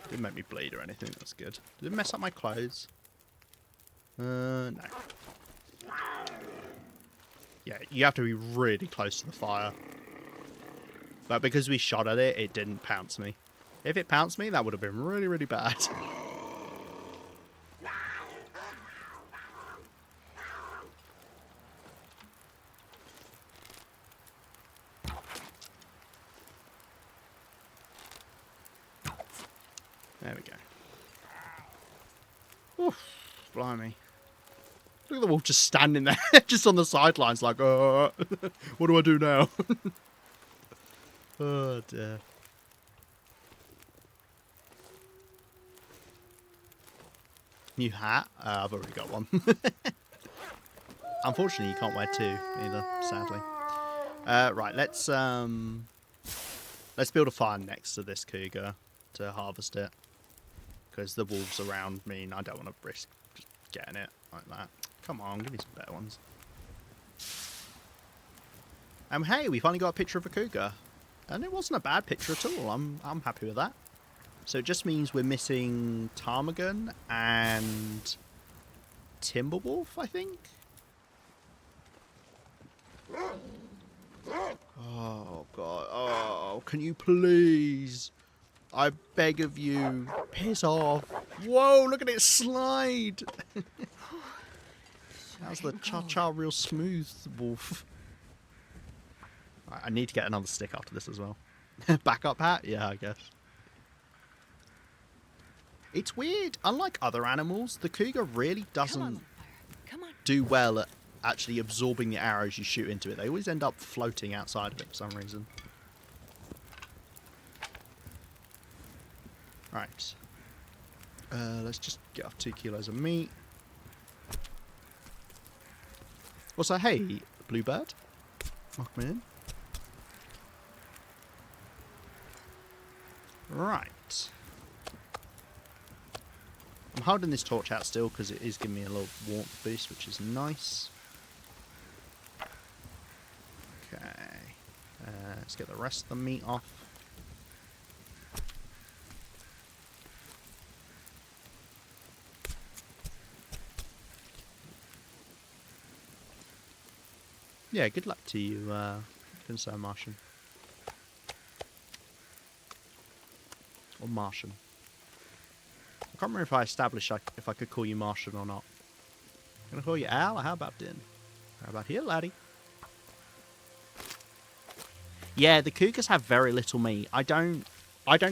Didn't make me bleed or anything, that's good. Did it mess up my clothes? No. Yeah, you have to be really close to the fire. But because we shot at it, it didn't pounce me. If it pounced me, that would have been really, really bad. There we go. Oof, blimey. Look at the wolf just standing there, just on the sidelines, like, what do I do now? Oh, dear. New hat? I've already got one. Unfortunately, you can't wear two either, sadly. Right, let's build a fire next to this cougar to harvest it. Because the wolves around mean I don't want to risk just getting it like that. Come on, give me some better ones. Hey, we finally got a picture of a cougar. And it wasn't a bad picture at all. I'm happy with that. So it just means we're missing ptarmigan and Timberwolf, I think. Oh, God. Oh, can you please? I beg of you. Piss off. Whoa, look at it slide. That's the cha-cha real smooth wolf. Right, I need to get another stick after this as well. Backup hat? Yeah, I guess. It's weird. Unlike other animals, the cougar really doesn't do well at actually absorbing the arrows you shoot into it. They always end up floating outside of it for some reason. Right. Let's just get off 2 kilos of meat. Also, hey, bluebird. Welcome in. Right. I'm holding this torch out still because it is giving me a little warmth boost, which is nice. Okay. Let's get the rest of the meat off. Yeah, good luck to you, Concern Martian. Or Martian. I can't remember if I established if I could call you Martian or not. I'm gonna call you Al, or how about Din? How about here, laddie? Yeah, the cougars have very little meat. I don't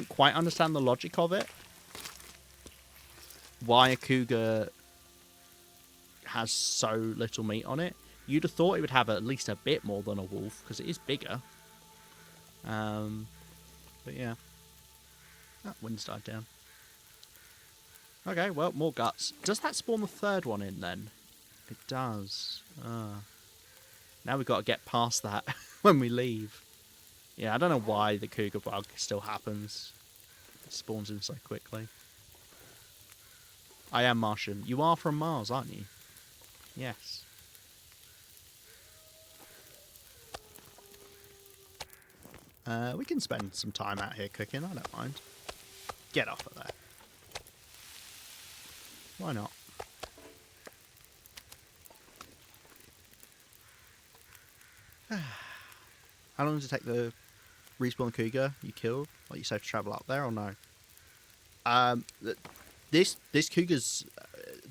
quite understand the logic of it. Why a cougar has so little meat on it. You'd have thought it would have at least a bit more than a wolf, because it is bigger. But yeah. That wind's died down. Okay, well, more guts. Does that spawn the third one in, then? It does. Now we've got to get past that when we leave. Yeah, I don't know why the cougar bug still happens. It spawns in so quickly. I am Martian. You are from Mars, aren't you? Yes. We can spend some time out here cooking, I don't mind. Get off of there. Why not? How long does it take the respawn cougar you killed? Like you said, to travel up there or no? This cougar's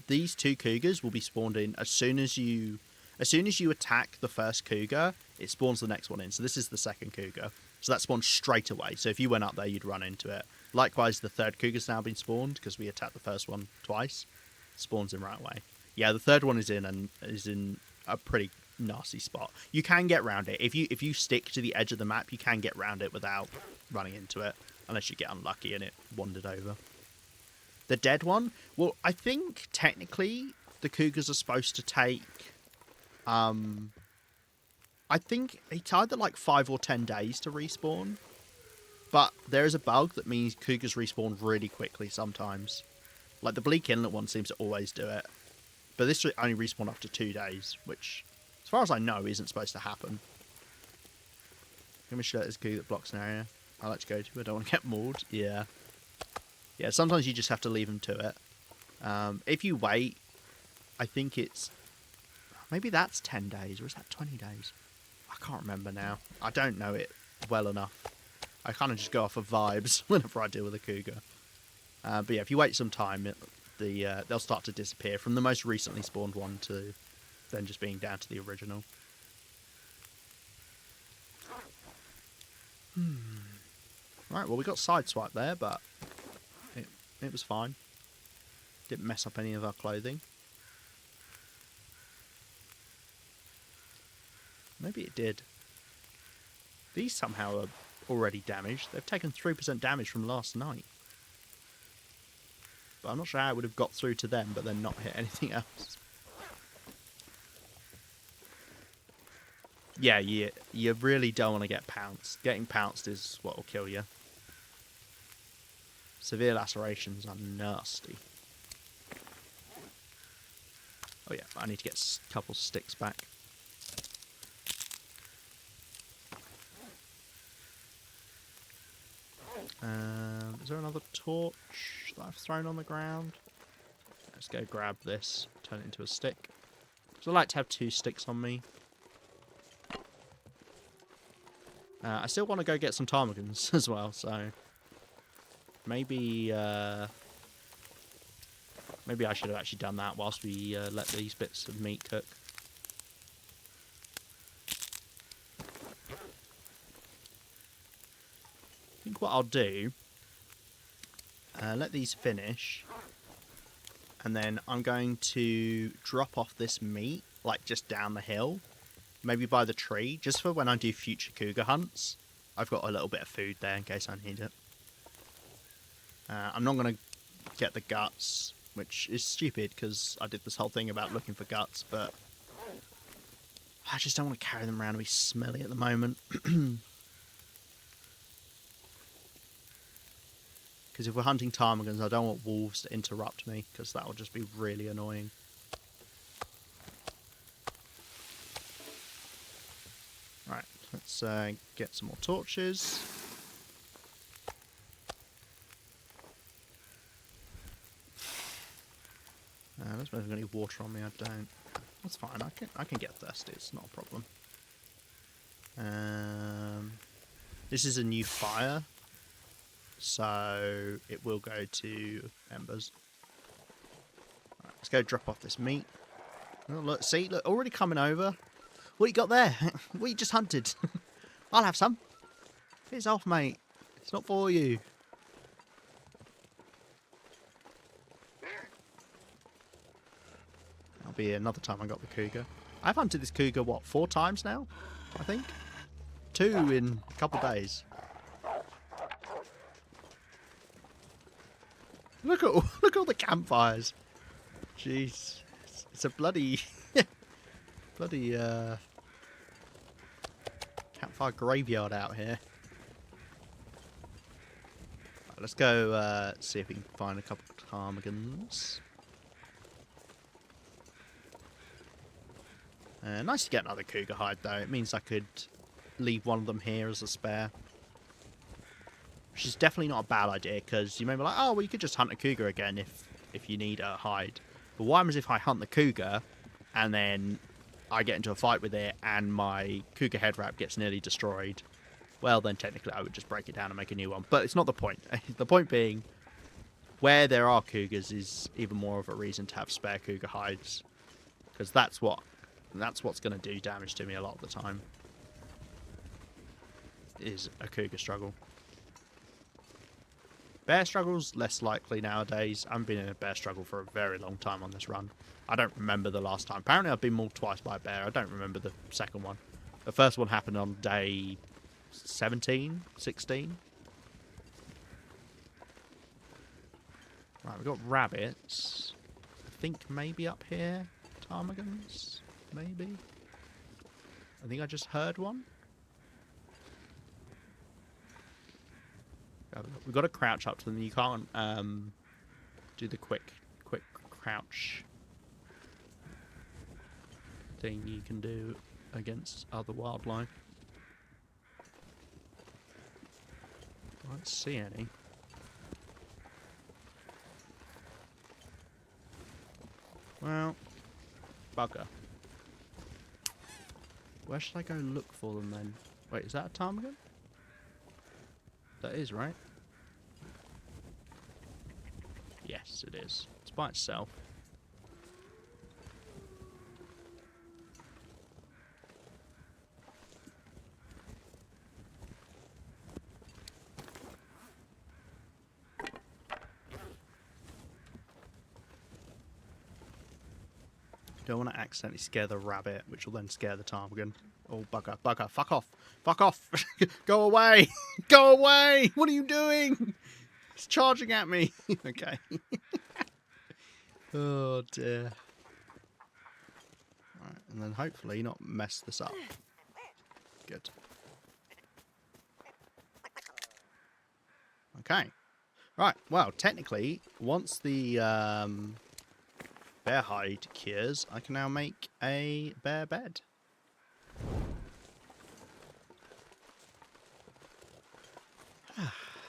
these two cougars will be spawned in as soon as you attack the first cougar, it spawns the next one in. So this is the second cougar. So that spawns straight away. So if you went up there, you'd run into it. Likewise, the third cougar's now been spawned because we attacked the first one twice. Spawns in right away. Yeah, the third one is in and is in a pretty nasty spot. You can get around it. If you stick to the edge of the map, you can get around it without running into it. Unless you get unlucky and it wandered over. The dead one? Well, I think technically the cougars are supposed to take... I think it's either like 5 or 10 days to respawn. But there is a bug that means cougars respawn really quickly sometimes. Like the Bleak Inlet one seems to always do it. But this only respawn after 2 days, which, as far as I know, isn't supposed to happen. Let me show this cougar that blocks an area I like to go to. I don't want to get mauled. Yeah. Yeah, sometimes you just have to leave them to it. If you wait, I think it's... Maybe that's 10 days, or is that 20 days? I can't remember now. I don't know it well enough. I kind of just go off of vibes whenever I deal with a cougar. But yeah, if you wait some time, they'll start to disappear from the most recently spawned one to then just being down to the original. Right, well, we got sideswiped there, but it was fine. Didn't mess up any of our clothing. Maybe it did. These somehow are already damaged. They've taken 3% damage from last night. But I'm not sure how it would have got through to them, but then not hit anything else. Yeah, you really don't want to get pounced. Getting pounced is what will kill you. Severe lacerations are nasty. Oh yeah, I need to get a couple sticks back. Is there another torch that I've thrown on the ground? Let's go grab this, turn it into a stick. So I like to have 2 sticks on me. I still want to go get some ptarmigans as well, so maybe maybe I should have actually done that whilst we let these bits of meat cook. I think what I'll do, let these finish, and then I'm going to drop off this meat, like just down the hill, maybe by the tree, just for when I do future cougar hunts. I've got a little bit of food there in case I need it. I'm not going to get the guts, which is stupid because I did this whole thing about looking for guts, but I just don't want to carry them around and be smelly at the moment. Because if we're hunting ptarmigans, I don't want wolves to interrupt me, because that will just be really annoying. Right, let's get some more torches. Let's see if I've got any water on me. I don't. That's fine. I can get thirsty. It's not a problem. This is a new fire, so it will go to embers. Right, let's go drop off this meat. Oh, look, see, look, already coming over. What you got there? What you just hunted? I'll have some. It's off, mate. It's not for you. That'll be another time I got the cougar. I've hunted this cougar, what, 4 times now? I think? 2 in a couple days. Look at all the campfires. Jeez. It's a bloody campfire graveyard out here. Right, let's go see if we can find a couple of ptarmigans. Nice to get another cougar hide though. It means I could leave one of them here as a spare. Which is definitely not a bad idea, because you may be like, oh, well, you could just hunt a cougar again if you need a hide. But what happens if I hunt the cougar and then I get into a fight with it and my cougar head wrap gets nearly destroyed? Well, then technically I would just break it down and make a new one. But it's not the point. The point being, where there are cougars is even more of a reason to have spare cougar hides, because that's what's going to do damage to me a lot of the time, is a cougar struggle. Bear struggle's less likely nowadays. I haven't been in a bear struggle for a very long time on this run. I don't remember the last time. Apparently I've been mauled twice by a bear. I don't remember the second one. The first one happened on day 17, 16. Right, we've got rabbits. I think maybe up here. Ptarmigans? Maybe? I think I just heard one. We've got to crouch up to them. You can't do the quick crouch thing you can do against other wildlife. I don't see any. Well, bugger. Where should I go look for them then? Wait, is that a ptarmigan? That is, right? Yes, it is. It's by itself. Don't want to accidentally scare the rabbit, which will then scare the ptarmigan. Oh, bugger, bugger, fuck off, fuck off, go away, go away, what are you doing? It's charging at me. Okay. Oh dear. Right, and then hopefully not mess this up. Good. Okay. Right, well, technically, once the bear hide cures, I can now make a bear bed.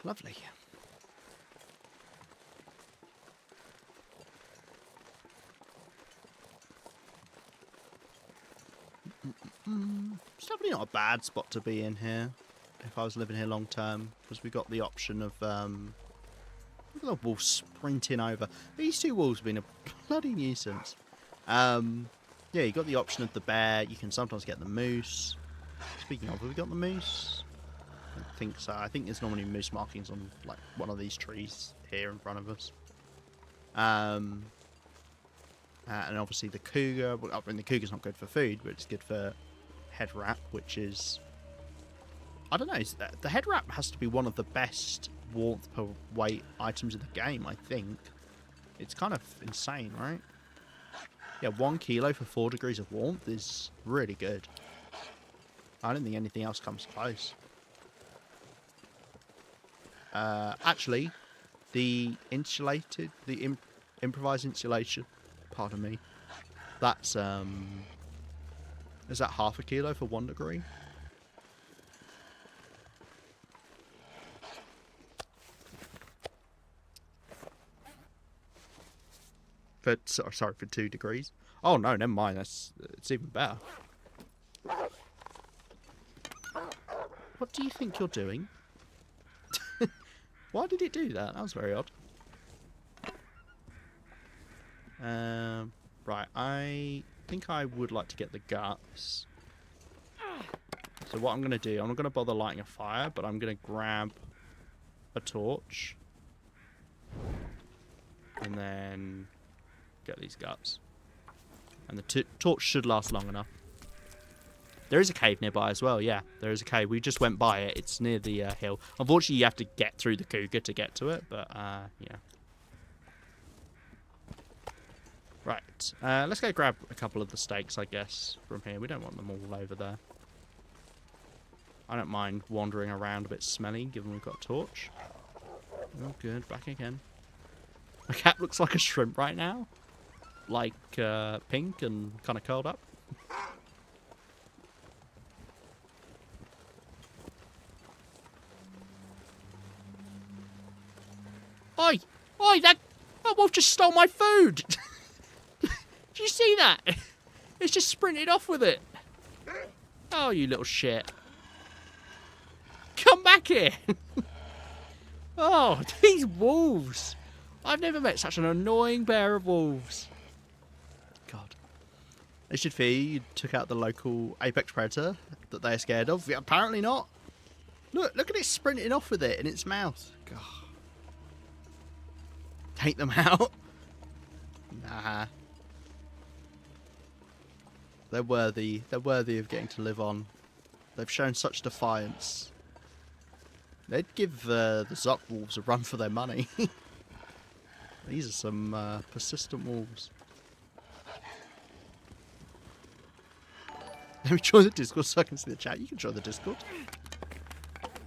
Lovely. It's definitely not a bad spot to be in here if I was living here long term, because we got the option of look at the wolf sprinting over. These two wolves have been a bloody nuisance. Yeah, you got the option of the bear. You can sometimes get the moose. Speaking of, have we got the moose? I don't think so. I think there's normally moose markings on like one of these trees here in front of us. And obviously the cougar. Well, I mean, the cougar's not good for food, but it's good for head wrap, which is, I don't know. The head wrap has to be one of the best warmth per weight items in the game. I think it's kind of insane, right? Yeah, 1 kilo for 4 degrees of warmth is really good. I don't think anything else comes close. Actually, the improvised insulation, pardon me, that's is that half a kilo for 1 degree? Sorry, for 2 degrees. Oh no, never mind. It's even better. What do you think you're doing? Why did it do that? That was very odd. Right, I think I would like to get the guts. So what I'm going to do, I'm not going to bother lighting a fire, but I'm going to grab a torch. And then get these guts. And the torch should last long enough. There is a cave nearby as well, yeah. There is a cave. We just went by it. It's near the hill. Unfortunately, you have to get through the cougar to get to it, but, yeah. Right. Let's go grab a couple of the steaks, I guess, from here. We don't want them all over there. I don't mind wandering around a bit smelly, given we've got a torch. Oh, good. Back again. My cat looks like a shrimp right now. Like, pink and kind of curled up. Oi! Oi, that wolf just stole my food! Did you see that? It's just sprinted off with it. Oh, you little shit. Come back here! Oh, these wolves! I've never met such an annoying pair of wolves. God. They should fear you took out the local apex predator that they're scared of. Yeah, apparently not. Look at it sprinting off with it in its mouth. God. Take them out. Nah. They're worthy. They're worthy of getting to live on. They've shown such defiance. They'd give the Zuck wolves a run for their money. These are some persistent wolves. Let me join the Discord so I can see the chat. You can join the Discord.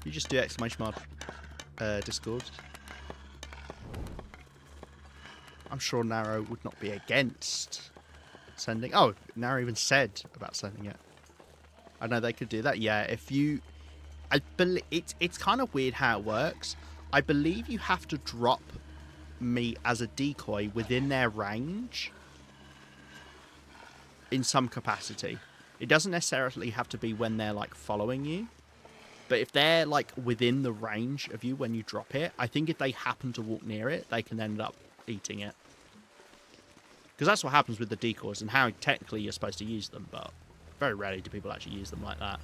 You just do exclamation mark Discord. I'm sure Narrow would not be against sending. Oh, Narrow even said about sending it. I know they could do that. Yeah, if you, I believe it's kind of weird how it works. I believe you have to drop meat as a decoy within their range in some capacity. It doesn't necessarily have to be when they're like following you, but if they're like within the range of you when you drop it, I think if they happen to walk near it, they can end up eating it. Because that's what happens with the decoys and how technically you're supposed to use them, but very rarely do people actually use them like that.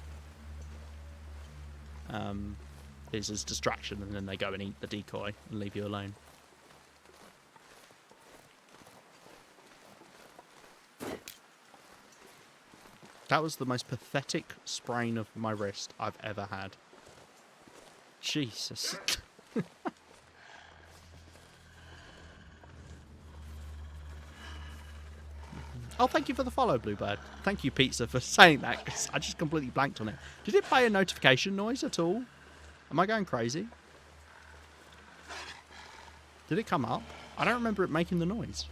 It's as distraction, and then they go and eat the decoy and leave you alone. That was the most pathetic sprain of my wrist I've ever had. Jesus. Oh, thank you for the follow, Bluebird. Thank you, Pizza, for saying that, 'cause I just completely blanked on it. Did it play a notification noise at all? Am I going crazy? Did it come up? I don't remember it making the noise.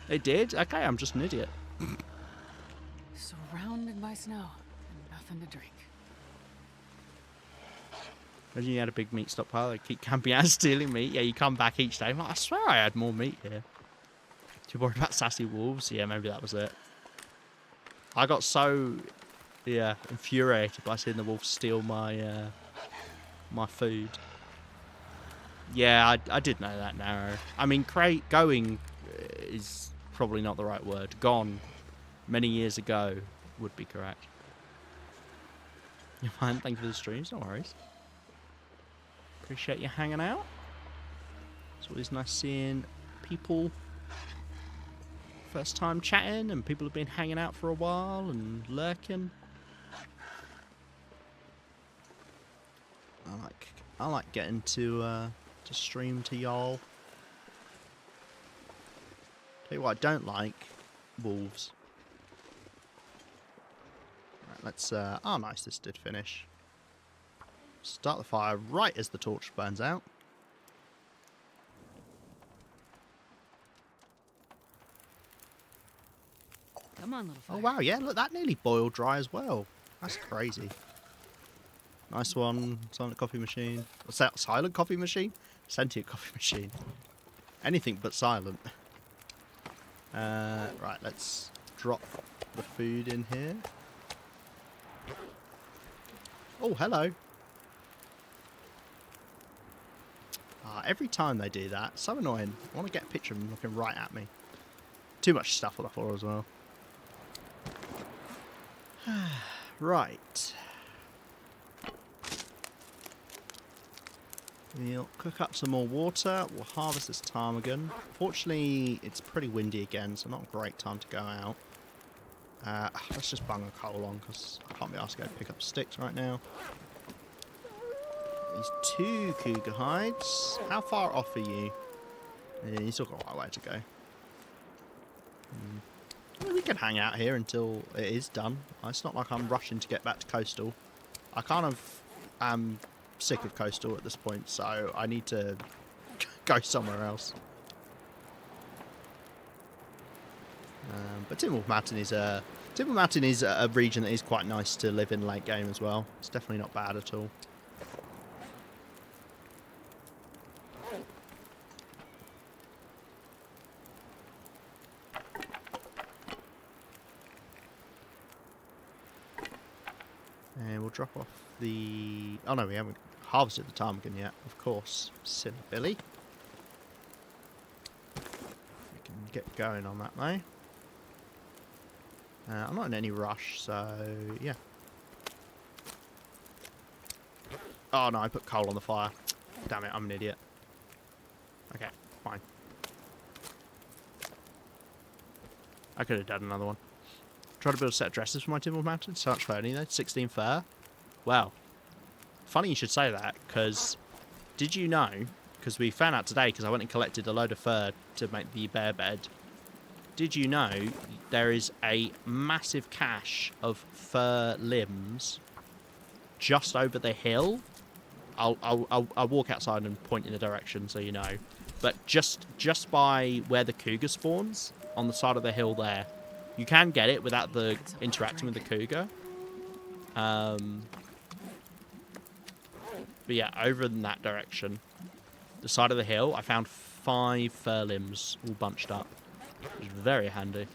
It did? Okay, I'm just an idiot. Surrounded by snow and nothing to drink. Imagine you had a big meat stockpile. They keep camping out stealing meat. Yeah, you come back each day. I'm like, I swear I had more meat here. Too worried about sassy wolves? Yeah, maybe that was it. I got so, yeah, infuriated by seeing the wolves steal my my food. Yeah, I did know that, Narrow. I mean, going is probably not the right word. Gone many years ago would be correct. You're fine. Thank you for the streams. No worries. Appreciate you hanging out. It's always nice seeing people first time chatting, and people have been hanging out for a while and lurking. I like getting to stream to y'all. Tell you what I don't like, wolves. Right, let's oh nice, this did finish. Start the fire right as the torch burns out. Come on, little fire. Oh wow, yeah, look, that nearly boiled dry as well. That's crazy. Nice one. Silent coffee machine. What's that? Silent coffee machine? Sentient coffee machine. Anything but silent. Right, let's drop the food in here. Oh, hello. Every time they do that, so annoying. I want to get a picture of them looking right at me. Too much stuff on the floor as well. Right. We'll cook up some more water. We'll harvest this ptarmigan. Fortunately, it's pretty windy again, so not a great time to go out. Let's just bung a coal on, because I can't be asked to go pick up sticks right now. These 2 cougar hides. How far off are you? Yeah, you've still got a while way to go. Well, we can hang out here until it is done. It's not like I'm rushing to get back to coastal. I kind of am sick of coastal at this point, so I need to go somewhere else. But Timberwolf Mountain is a region that is quite nice to live in late game as well. It's definitely not bad at all. And we'll drop off the... Oh no, we haven't harvested the ptarmigan yet, of course. Silly Billy. We can get going on that though. I'm not in any rush, so yeah. Oh no, I put coal on the fire. Damn it, I'm an idiot. Okay, fine. I could have done another one. Try to build a set of dresses for my Timber Mountain. So much fur, though. 16 fur. Well, funny you should say that, because did you know, because we found out today, because I went and collected a load of fur to make the bear bed, did you know there is a massive cache of fur limbs just over the hill? I'll walk outside and point in the direction so you know. But just by where the cougar spawns, on the side of the hill there, you can get it without the interacting with the cougar. But yeah, over in that direction, the side of the hill, I found 5 fur limbs all bunched up. Which is very handy.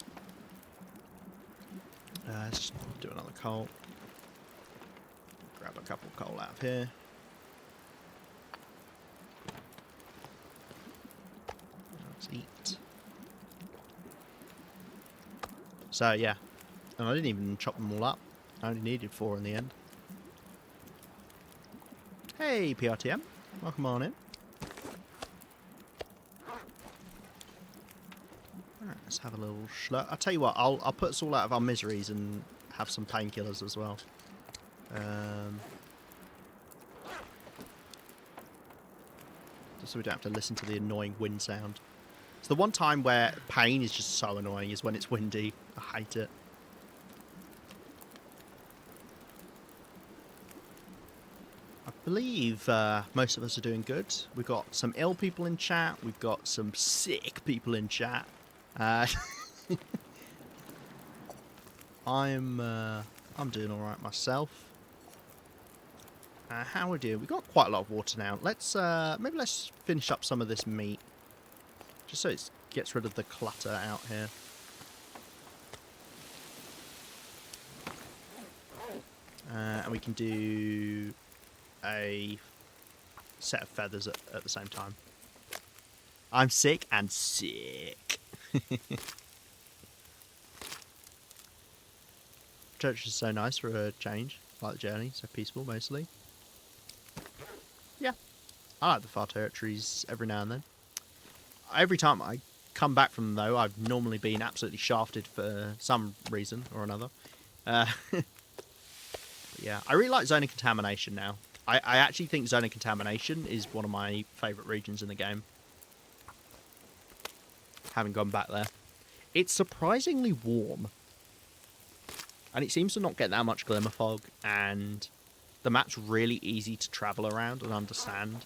Let's do another coal. Grab a couple of coal out of here. Let's eat. So yeah, and I didn't even chop them all up. I only needed 4 in the end. Hey, PRTM. Welcome on in. Alright, let's have a little schlurp. I'll tell you what, I'll put us all out of our miseries and have some painkillers as well. Just so we don't have to listen to the annoying wind sound. It's the one time where pain is just so annoying is when it's windy. I hate it. I believe most of us are doing good. We've got some ill people in chat. We've got some sick people in chat. I'm doing all right myself. How we doing? We've got quite a lot of water now. Maybe let's finish up some of this meat, just so it gets rid of the clutter out here. And we can do a set of feathers at the same time. I'm sick and sick. Church is so nice for a change. I like the journey, so peaceful mostly. Yeah, I like the far territories every now and then. Every time I come back from them, though, I've normally been absolutely shafted for some reason or another. Yeah, I really like Zone of Contamination now. I actually think Zone of Contamination is one of my favourite regions in the game. Having gone back there. It's surprisingly warm. And it seems to not get that much glimmer fog, and the map's really easy to travel around and understand.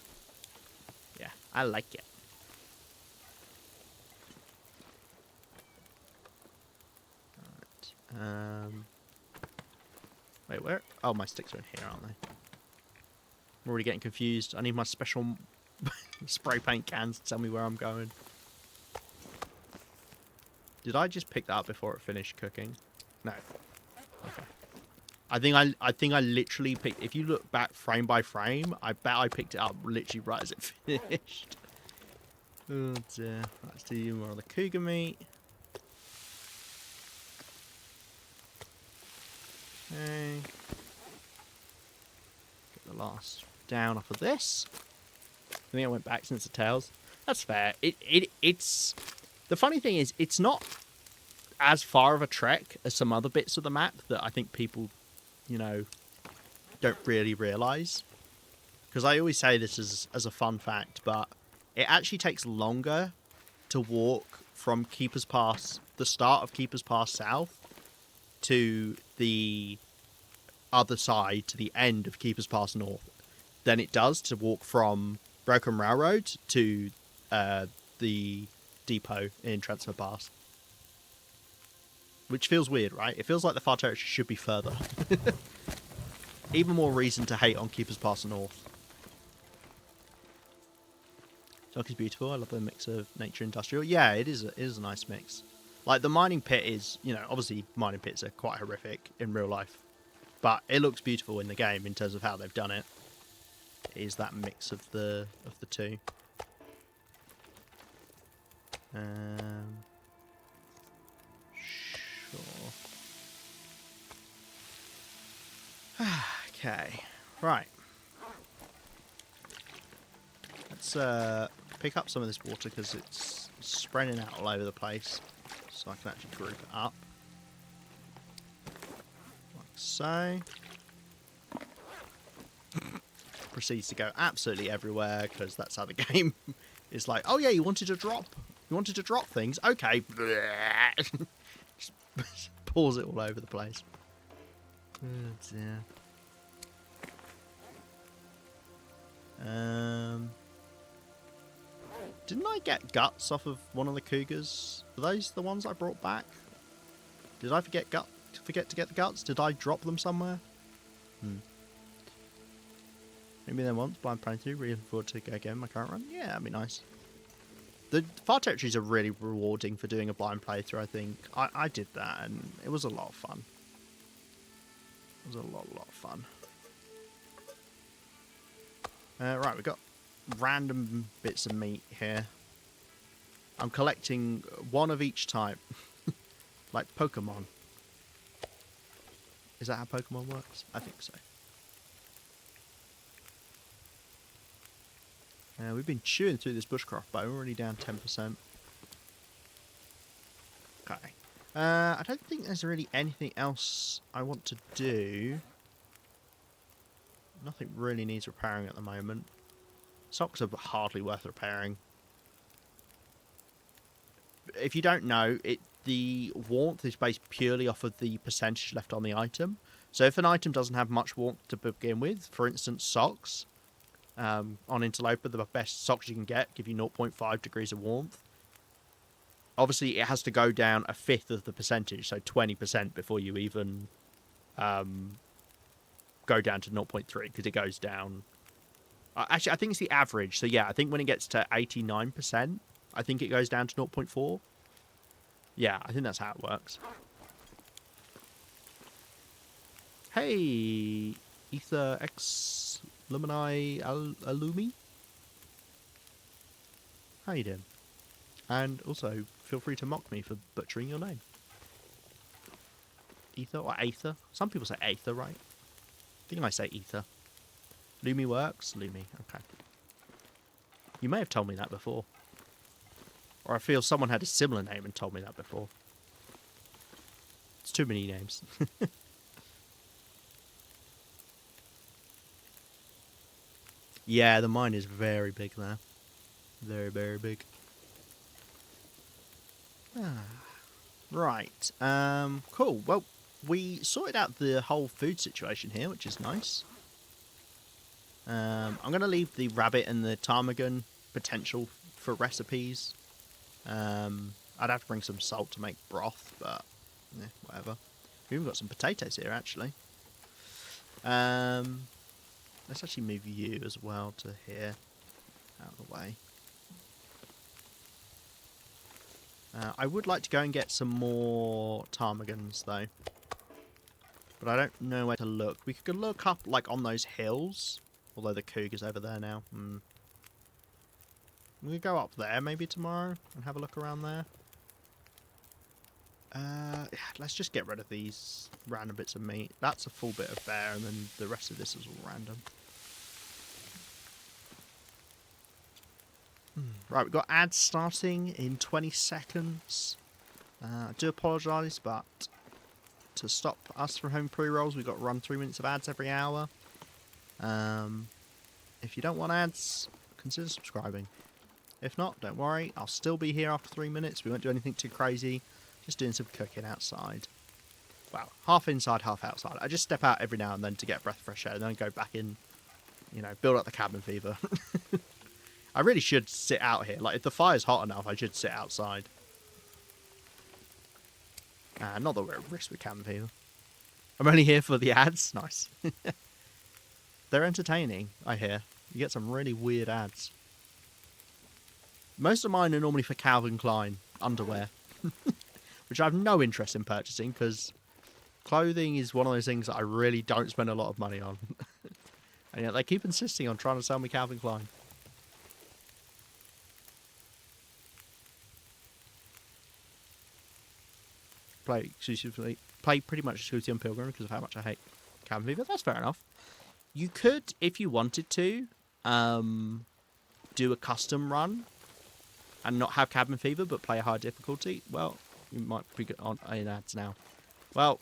Yeah, I like it. Alright. Wait, where? Oh, my sticks are in here, aren't they? I'm already getting confused. I need my special spray paint cans to tell me where I'm going. Did I just pick that up before it finished cooking? No. Okay. I think I literally picked. If you look back frame by frame, I bet I picked it up literally right as it finished. Oh dear. Let's do more of the cougar meat. Okay. Get the last down off of this. I think I went back since the tails. That's fair. It's the funny thing is it's not as far of a trek as some other bits of the map that I think people, you know, don't really realise. Because I always say this as a fun fact, but it actually takes longer to walk from Keeper's Pass, the start of Keeper's Pass South, to the other side, to the end of Keeper's Pass North, than it does to walk from Broken Railroad to the depot in Transfer Pass. Which feels weird, right? It feels like the Far Territory should be further. Even more reason to hate on Keeper's Pass North. Dock is beautiful. I love the mix of nature and industrial. Yeah, it is a nice mix. Like, the mining pit is, you know, obviously mining pits are quite horrific in real life. But it looks beautiful in the game in terms of how they've done it. It is that mix of the two. Sure. Okay. Right. Let's pick up some of this water because it's spreading out all over the place. So I can actually group it up. Like so. Proceeds to go absolutely everywhere because that's how the game is like, oh yeah, you wanted to drop things? Okay. Just pours it all over the place. Oh dear. Didn't I get guts off of one of the cougars? Are those the ones I brought back? Did I forget to get the guts? Did I drop them somewhere? Maybe then once, blind plan 2, really looking forward to go again my current run. Yeah, that'd be nice. The far territories are really rewarding for doing a blind playthrough, I think. I did that and it was a lot of fun. It was a lot of fun. Right, we've got random bits of meat here. I'm collecting one of each type. Like Pokemon. Is that how Pokemon works? I think so. We've been chewing through this bushcraft, but we're already down 10%. Okay. I don't think there's really anything else I want to do. Nothing really needs repairing at the moment. Socks are hardly worth repairing. If you don't know, the warmth is based purely off of the percentage left on the item. So if an item doesn't have much warmth to begin with, for instance socks, on Interloper, the best socks you can get give you 0.5 degrees of warmth. Obviously, it has to go down a fifth of the percentage, so 20% before you even go down to 0.3, because it goes down. Actually, I think it's the average. So yeah, I think when it gets to 89%, I think it goes down to 0.4. Yeah, I think that's how it works. Hey, Ether X Lumini Alumi. How you doing? And also, feel free to mock me for butchering your name. Ether or Aether? Some people say Aether, right? I think I say Ether. Lumi works? Lumi, okay. You may have told me that before. Or I feel someone had a similar name and told me that before. It's too many names. Yeah, the mine is very big there. Very, very big. Right. Cool. Well, we sorted out the whole food situation here, which is nice. I'm going to leave the rabbit and the ptarmigan potential for recipes. I'd have to bring some salt to make broth, but yeah, whatever. We've even got some potatoes here, actually. Let's actually move you as well to here, out of the way. I would like to go and get some more ptarmigans, though. But I don't know where to look. We could look up, like, on those hills. Although the cougar's over there now. We could go up there maybe tomorrow and have a look around there. Let's just get rid of these random bits of meat. That's a full bit of bear, and then the rest of this is all random. Right, we've got ads starting in 20 seconds. I do apologise, but to stop us from having pre-rolls, we've got to run 3 minutes of ads every hour. If you don't want ads, consider subscribing. If not, don't worry, I'll still be here after 3 minutes. We won't do anything too crazy, just doing some cooking outside. Well, half inside, half outside. I just step out every now and then to get a breath of fresh air, and then go back in, you know, build up the cabin fever. I really should sit out here. Like, if the fire's hot enough, I should sit outside. Not that we're at risk with cabin fever. I'm only here for the ads. Nice. They're entertaining, I hear. You get some really weird ads. Most of mine are normally for Calvin Klein underwear. Which I have no interest in purchasing, because clothing is one of those things that I really don't spend a lot of money on. And yet they keep insisting on trying to sell me Calvin Klein. Play pretty much exclusively on Pilgrim because of how much I hate Cabin Fever. That's fair enough. You could, if you wanted to, do a custom run and not have cabin fever but play a high difficulty, well, you might be on in ads now. Well,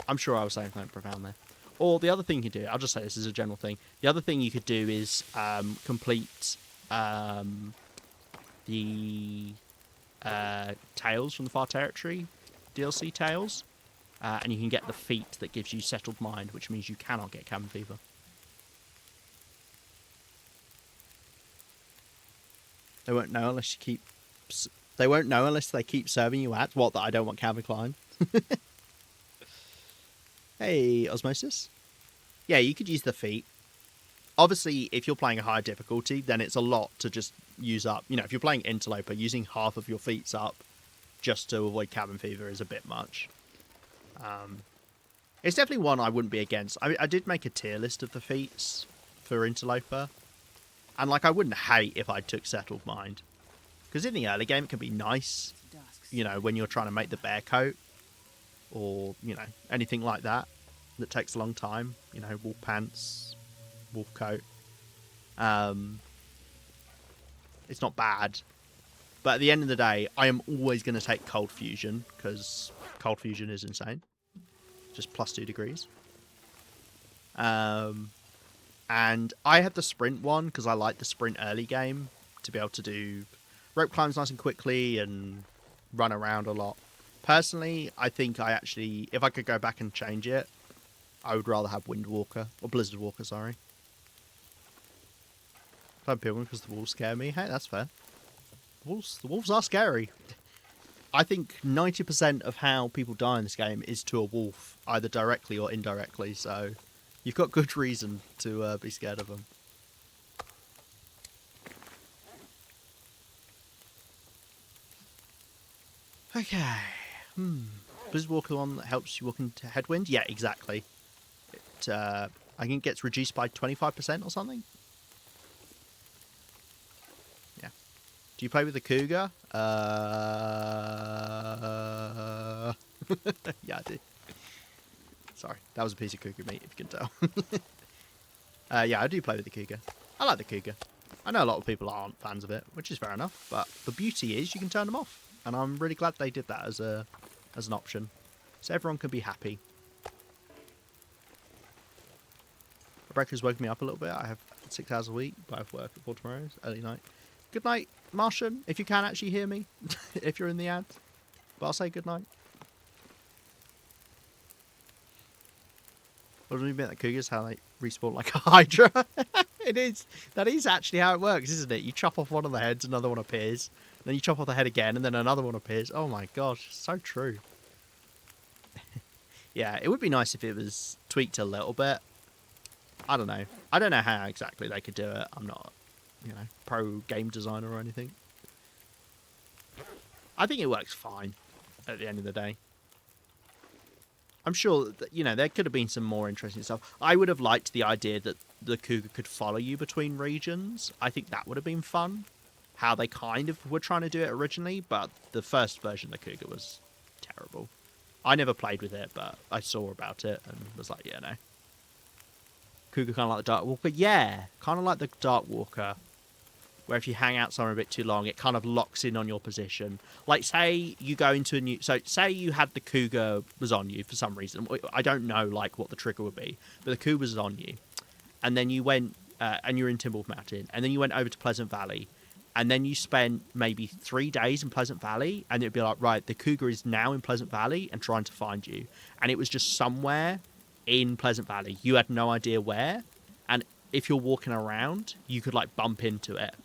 I'm sure I was saying something profound there. Or the other thing you could do, I'll just say this is a general thing. The other thing you could do is complete the Tales from the Far Territory DLC Tales, and you can get the feat that gives you Settled Mind, which means you cannot get cabin fever. They won't know unless you keep. They won't know unless they keep serving you ads. What, that I don't want Calvin Klein? Hey, Osmosis. Yeah, you could use the feat. Obviously, if you're playing a higher difficulty, then it's a lot to just use up. You know, if you're playing Interloper, using half of your feats up just to avoid cabin fever is a bit much. It's definitely one I wouldn't be against. I did make a tier list of the feats for Interloper. And, like, I wouldn't hate if I took Settled Mind. Because in the early game, it can be nice, you know, when you're trying to make the bear coat. Or, you know, anything like that takes a long time. You know, wolf pants, wolf coat. It's not bad. But at the end of the day, I am always going to take Cold Fusion, because Cold Fusion is insane. Just plus 2 degrees. And I had the sprint one, because I like the sprint early game, to be able to do rope climbs nice and quickly and run around a lot. Personally, I think I actually, if I could go back and change it, I would rather have Windwalker, or Blizzard Walker, sorry. I'm Pilgrim because the wolves scare me. Hey, that's fair. The wolves are scary. I think 90% of how people die in this game is to a wolf, either directly or indirectly, so you've got good reason to be scared of them. Okay. Blizzard Walker, the one that helps you walk into headwind? Yeah, exactly. It, I think it gets reduced by 25% or something. Yeah. Do you play with the cougar? Yeah, I do. Sorry, that was a piece of cougar meat, if you can tell. Yeah, I do play with the cougar. I like the cougar. I know a lot of people aren't fans of it, which is fair enough, but the beauty is you can turn them off. And I'm really glad they did that as an option. So everyone can be happy. Rebecca's woken me up a little bit. I have 6 hours a week, but I have work at 4 tomorrow, early night. Good night, Martian, if you can actually hear me, if you're in the ad. But I'll say good night. What do you mean that cougars, how they respawn like a hydra? It is. That is actually how it works, isn't it? You chop off one of the heads, another one appears. Then you chop off the head again, and then another one appears. Oh my gosh, so true. Yeah, it would be nice if it was tweaked a little bit. I don't know. I don't know how exactly they could do it. I'm not, you know, pro game designer or anything. I think it works fine at the end of the day. I'm sure that, you know, there could have been some more interesting stuff. I would have liked the idea that the cougar could follow you between regions. I think that would have been fun. How they kind of were trying to do it originally, but the first version of the cougar was terrible. I never played with it, but I saw about it and was like, yeah, no. Cougar kind of like the Dark Walker. Yeah, kind of like the Dark Walker, where if you hang out somewhere a bit too long, it kind of locks in on your position. Like, say you go into a new... So, say you had the cougar was on you for some reason. I don't know, like, what the trigger would be, but the cougar was on you. And then you went... and you're in Timberwolf Mountain. And then you went over to Pleasant Valley. And then you spent maybe 3 days in Pleasant Valley. And it'd be like, right, the cougar is now in Pleasant Valley and trying to find you. And it was just somewhere in Pleasant Valley. You had no idea where. And if you're walking around, you could, like, bump into it.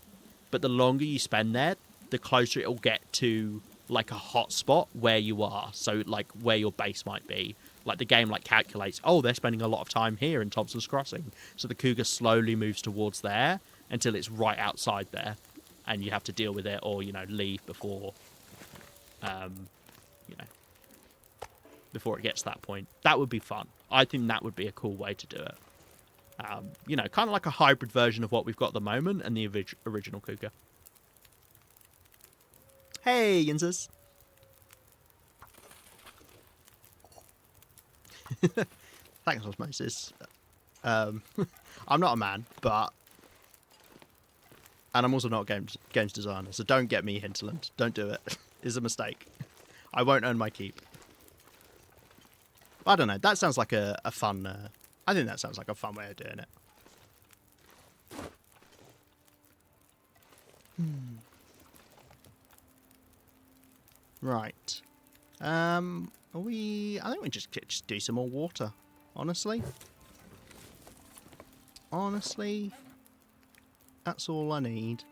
But the longer you spend there, the closer it'll get to, like, a hot spot where you are. So, like, where your base might be. Like, the game, like, calculates, oh, they're spending a lot of time here in Thompson's Crossing. So the cougar slowly moves towards there until it's right outside there. And you have to deal with it or, you know, leave before, you know, before it gets to that point. That would be fun. I think that would be a cool way to do it. You know, kind of like a hybrid version of what we've got at the moment and the original cougar. Hey, Yinzers. Thanks, Osmosis. I'm not a man, but... And I'm also not a games designer, so don't get me hinterland. Don't do it. It's a mistake. I won't earn my keep. I don't know. That sounds like a fun... I think that sounds like a fun way of doing it. Right. I think we just do some more water. Honestly. Honestly. That's all I need.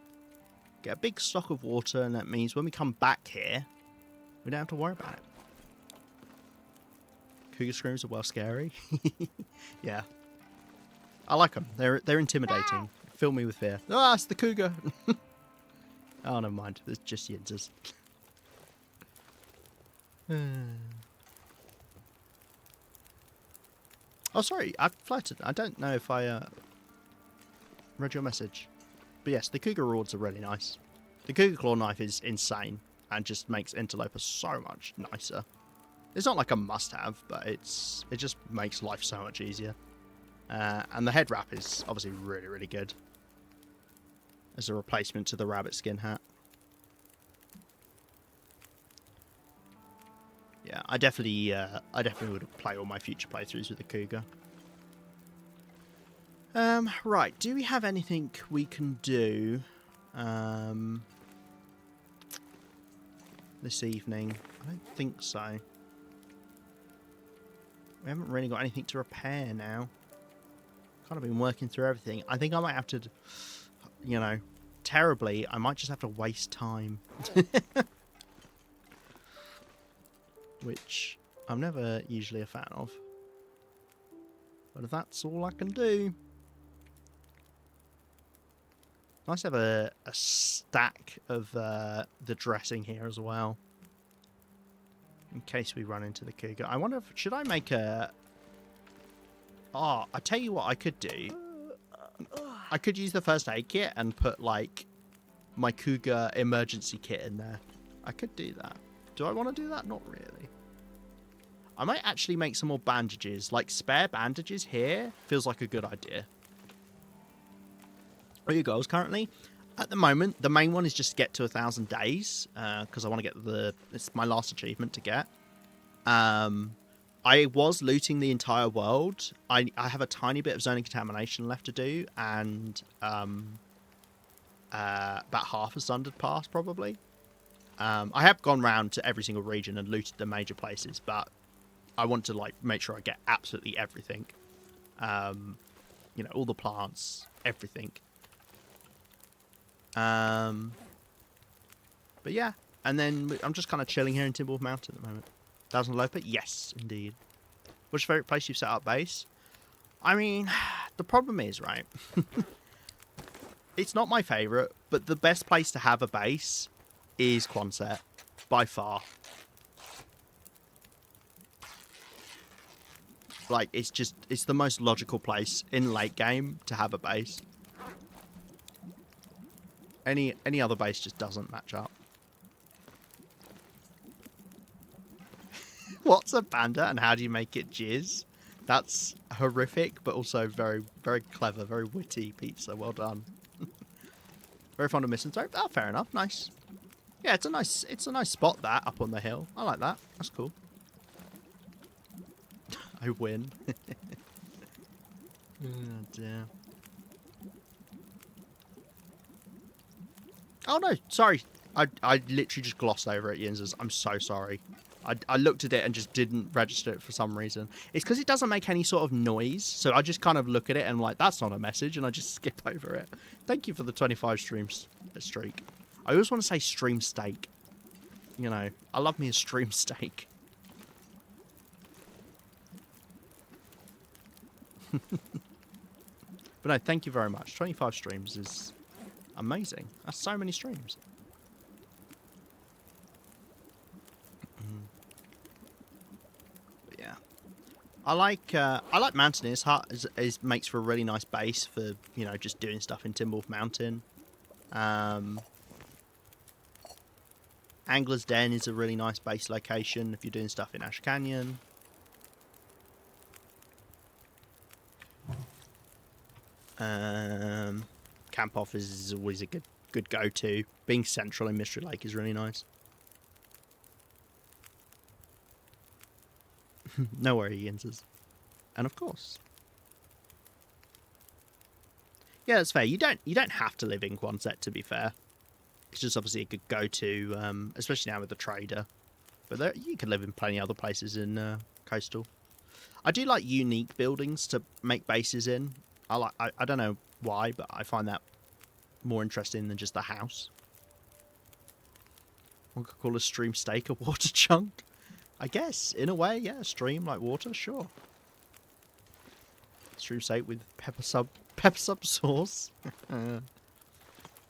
Get a big stock of water, and that means when we come back here, we don't have to worry about it. Cougar screams are well scary. Yeah. I like them. They're intimidating. Fill me with fear. Ah, it's the cougar. Oh, never mind. It's just yinzers. Oh, sorry. I flirted. I don't know if I read your message. But yes, the cougar rods are really nice. The cougar claw knife is insane and just makes Interloper so much nicer. It's not like a must-have, but it just makes life so much easier. And the head wrap is obviously really, really good as a replacement to the rabbit skin hat. Yeah, I definitely would play all my future playthroughs with the cougar. Right, do we have anything we can do this evening? I don't think so. We haven't really got anything to repair now. Kind of been working through everything. I think I might have to, you know, terribly, I might just have to waste time. Which I'm never usually a fan of. But if that's all I can do. Nice to have a stack of the dressing here as well. In case we run into the cougar. I wonder if... Should I make a... Oh, I tell you what I could do. I could use the first aid kit and put, like, my cougar emergency kit in there. I could do that. Do I want to do that? Not really. I might actually make some more bandages. Like, spare bandages here feels like a good idea. What are your goals currently? At the moment, the main one is just get to 1,000 days. Because I want to get the... It's my last achievement to get. I was looting the entire world. I have a tiny bit of zoning contamination left to do. And about half a Sundered Pass, probably. I have gone round to every single region and looted the major places, but I want to like make sure I get absolutely everything. You know, all the plants, everything. But yeah, and then I'm just kind of chilling here in Timberwolf Mountain at the moment. Interloper? Yes, indeed. What's your favourite place you've set up base? I mean, the problem is, right? It's not my favourite, but the best place to have a base is Quonset, by far. Like, it's the most logical place in late game to have a base. Any other base just doesn't match up. What's a panda and how do you make it jizz? That's horrific, but also very, very clever, very witty pizza. Well done. Very fond of misanthrope. Oh, fair enough. Nice. Yeah, it's a nice spot that up on the hill. I like that. That's cool. I win. Oh dear. Oh no, sorry. I literally just glossed over it, Yinzers. I'm so sorry. I looked at it and just didn't register it for some reason. It's because it doesn't make any sort of noise, so I just kind of look at it and I'm like, that's not a message, and I just skip over it. Thank you for the 25 streams streak. I always want to say stream steak. You know, I love me a stream steak. But no, thank you very much. 25 streams is amazing. That's so many streams. But yeah, I like Mountaineer's Hut. Makes for a really nice base for, you know, just doing stuff in Timberwolf Mountain. Angler's Den is a really nice base location if you're doing stuff in Ash Canyon. Camp Office is always a good good go-to. Being central in Mystery Lake is really nice. No worry, Yinzes. And of course. Yeah, that's fair. You don't have to live in Quonset, to be fair. It's just obviously a good go-to, especially now with the trader. But you could live in plenty of other places in Coastal. I do like unique buildings to make bases in. I don't know why, but I find that more interesting than just the house. One could call a stream steak a water chunk. I guess, in a way, yeah, stream like water, sure. Stream steak with pepper sub sauce.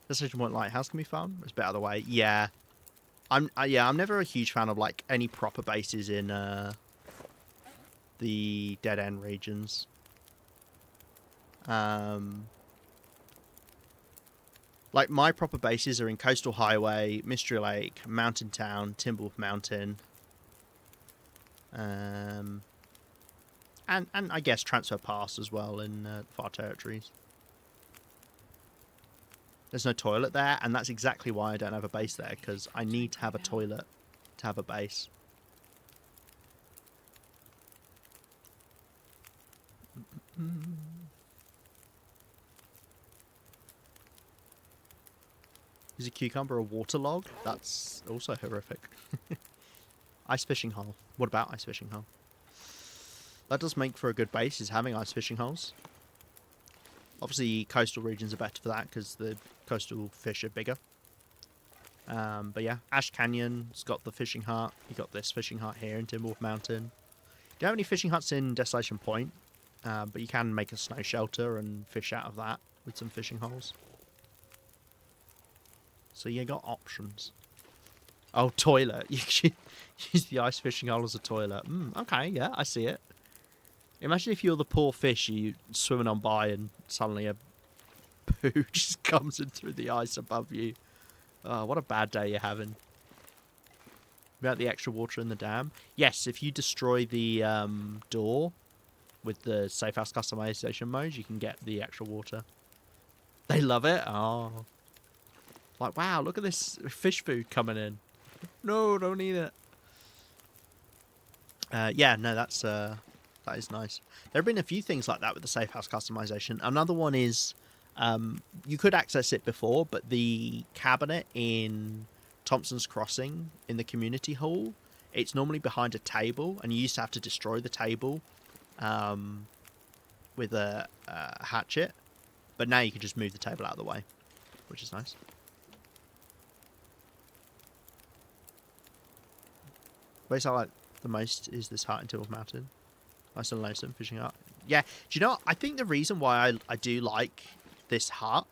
Decision Point Lighthouse can be fun. It's a bit out of the way. Yeah. I'm never a huge fan of like any proper bases in the dead end regions. Like my proper bases are in Coastal Highway, Mystery Lake, Mountain Town, Timberwolf Mountain, and I guess Transfer Pass as well in Far Territories. There's no toilet there, and that's exactly why I don't have a base there, because I need to have a toilet to have a base. Is a cucumber a waterlog? That's also horrific. Ice fishing hole. What about ice fishing hole? That does make for a good base, is having ice fishing holes. Obviously, coastal regions are better for that because the coastal fish are bigger. But yeah, Ash Canyon's got the fishing hut. You got this fishing hut here in Timberwolf Mountain. Don't have any fishing huts in Desolation Point, but you can make a snow shelter and fish out of that with some fishing holes. So you got options. Oh, toilet. You should use the ice fishing hole as a toilet. Okay, yeah, I see it. Imagine if you're the poor fish, you swimming on by and suddenly a poo just comes in through the ice above you. Oh, what a bad day you're having. About the extra water in the dam. Yes, if you destroy the door with the Safe House customization mode, you can get the extra water. They love it. Oh. Like, wow, look at this fish food coming in. No, don't eat it. Yeah, no, that is nice. There have been a few things like that with the Safe House customization. Another one is you could access it before, but the cabinet in Thompson's Crossing in the community hall, it's normally behind a table, and you used to have to destroy the table with a hatchet. But now you can just move the table out of the way, which is nice. Place I like the most is this hut in Timberwolf Mountain. Nice and lonesome fishing hut. Yeah, do you know what? I think the reason why I do like this hut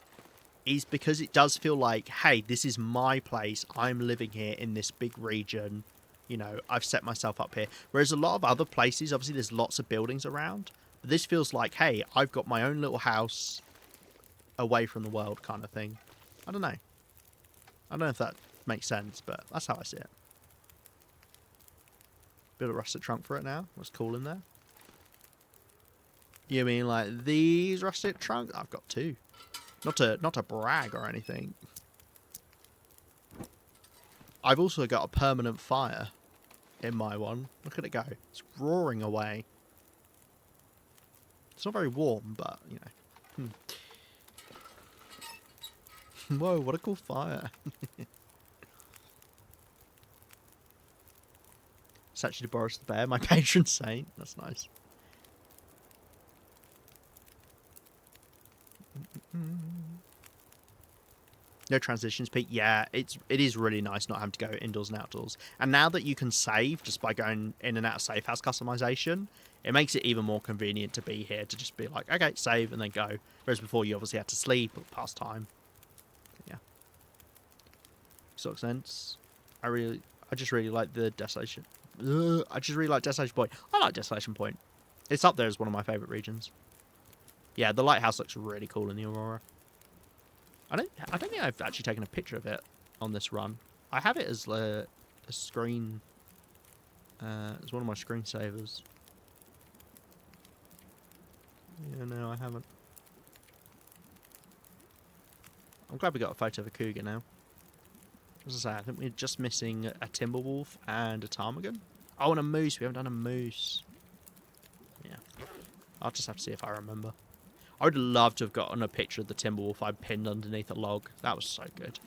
is because it does feel like, hey, this is my place. I'm living here in this big region. You know, I've set myself up here. Whereas a lot of other places, obviously there's lots of buildings around. But this feels like, hey, I've got my own little house away from the world kind of thing. I don't know. I don't know if that makes sense, but that's how I see it. Bit of a rustic trunk for it now. What's cool in there? You mean like these rustic trunks? I've got two. Not to brag or anything. I've also got a permanent fire in my one. Look at it go. It's roaring away. It's not very warm, but, you know. Whoa, what a cool fire. It's actually Boris the Bear, my patron saint. That's nice. No transitions, Pete. Yeah, it is really nice not having to go indoors and outdoors. And now that you can save just by going in and out of Safe House customization, it makes it even more convenient to be here, to just be like, okay, save and then go. Whereas before you obviously had to sleep or pass time. Yeah. Makes sense. I just really like the Desolation. I just really like Desolation Point. I like Desolation Point. It's up there as one of my favourite regions. Yeah, the lighthouse looks really cool in the Aurora. I don't think I've actually taken a picture of it on this run. I have it as a screen, as one of my screensavers. Yeah, no, I haven't. I'm glad we got a photo of a cougar now. As I say, I think we're just missing a timber wolf and a ptarmigan. Oh, and a moose. We haven't done a moose. Yeah. I'll just have to see if I remember. I would love to have gotten a picture of the timber wolf I pinned underneath a log. That was so good.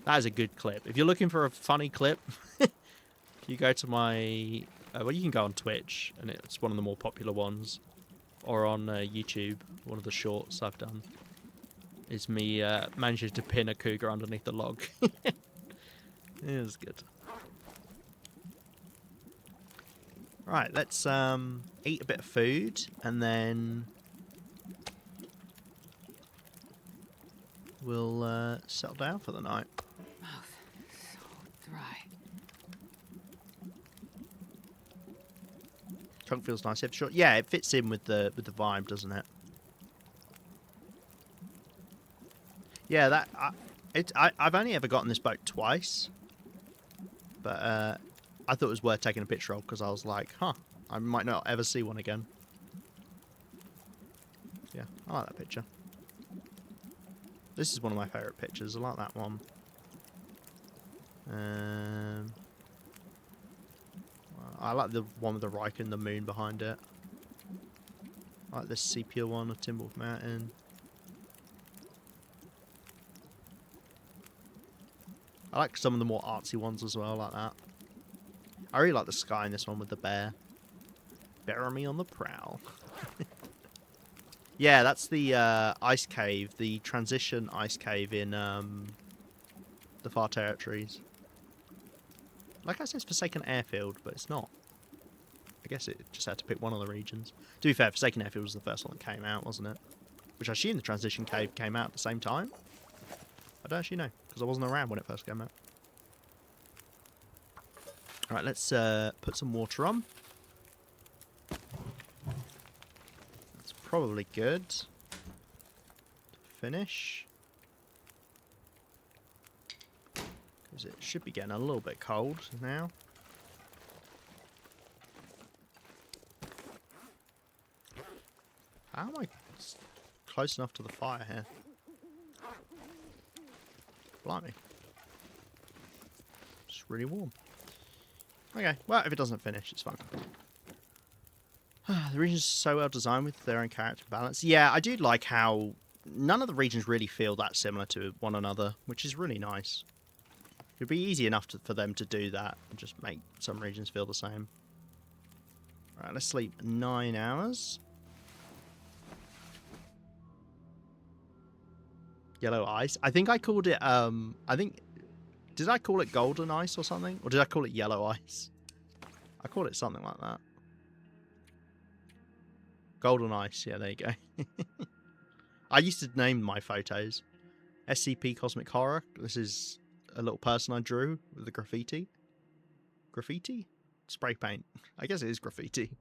That is a good clip. If you're looking for a funny clip, you go to my... well, you can go on Twitch, and it's one of the more popular ones. Or on YouTube, one of the shorts I've done. Is me managing to pin a cougar underneath the log. It was good. Right, let's eat a bit of food, and then we'll settle down for the night. Mouth so dry. Trunk feels nice. Sure. Yeah, it fits in with the vibe, doesn't it? Yeah, that I've only ever gotten this boat twice, but I thought it was worth taking a picture of because I was like, huh, I might not ever see one again. Yeah, I like that picture. This is one of my favourite pictures. I like that one. I like the one with the Riker and the moon behind it. I like this sepia one of Timberwolf Mountain. I like some of the more artsy ones as well, like that. I really like the sky in this one with the bear. Bear me on the prowl. Yeah, that's the ice cave, the transition ice cave in the Far Territories. Like I said, it's Forsaken Airfield, but it's not. I guess it just had to pick one of the regions. To be fair, Forsaken Airfield was the first one that came out, wasn't it? Which I assume the transition cave came out at the same time. I don't actually know, because I wasn't around when it first came out. Alright, let's put some water on. That's probably good. Finish. Because it should be getting a little bit cold now. How am I close enough to the fire here? Blimey. It's really warm. Okay, well, if it doesn't finish, it's fine. The regions are so well designed with their own character balance. Yeah, I do like how none of the regions really feel that similar to one another, which is really nice. It'd be easy enough for them to do that and just make some regions feel the same. Right, let's sleep 9 hours. Yellow ice. I think I called it, did I call it golden ice or something? Or did I call it yellow ice? I called it something like that. Golden ice, yeah, there you go. I used to name my photos. SCP Cosmic Horror. This is a little person I drew with the graffiti. Graffiti? Spray paint. I guess it is graffiti.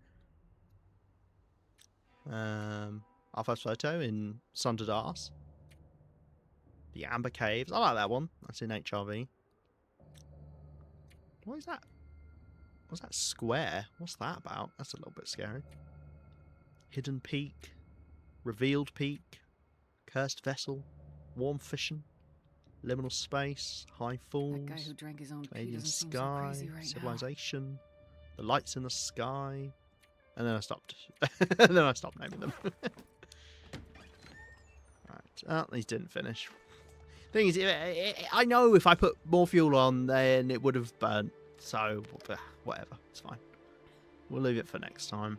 Our first photo in Sundered Arse. The Amber Caves. I like that one. That's in HRV. What is that? What's that square? What's that about? That's a little bit scary. Hidden Peak. Revealed Peak. Cursed Vessel. Warm Fishing. Liminal Space. High Falls. That guy who drank his own pee Canadian doesn't seem so Sky. crazy right now. Civilization. The Lights in the Sky. And then I stopped. And then I stopped naming them. Right. Oh, these didn't finish. Thing is, I know if I put more fuel on, then it would have burnt. So, whatever. It's fine. We'll leave it for next time.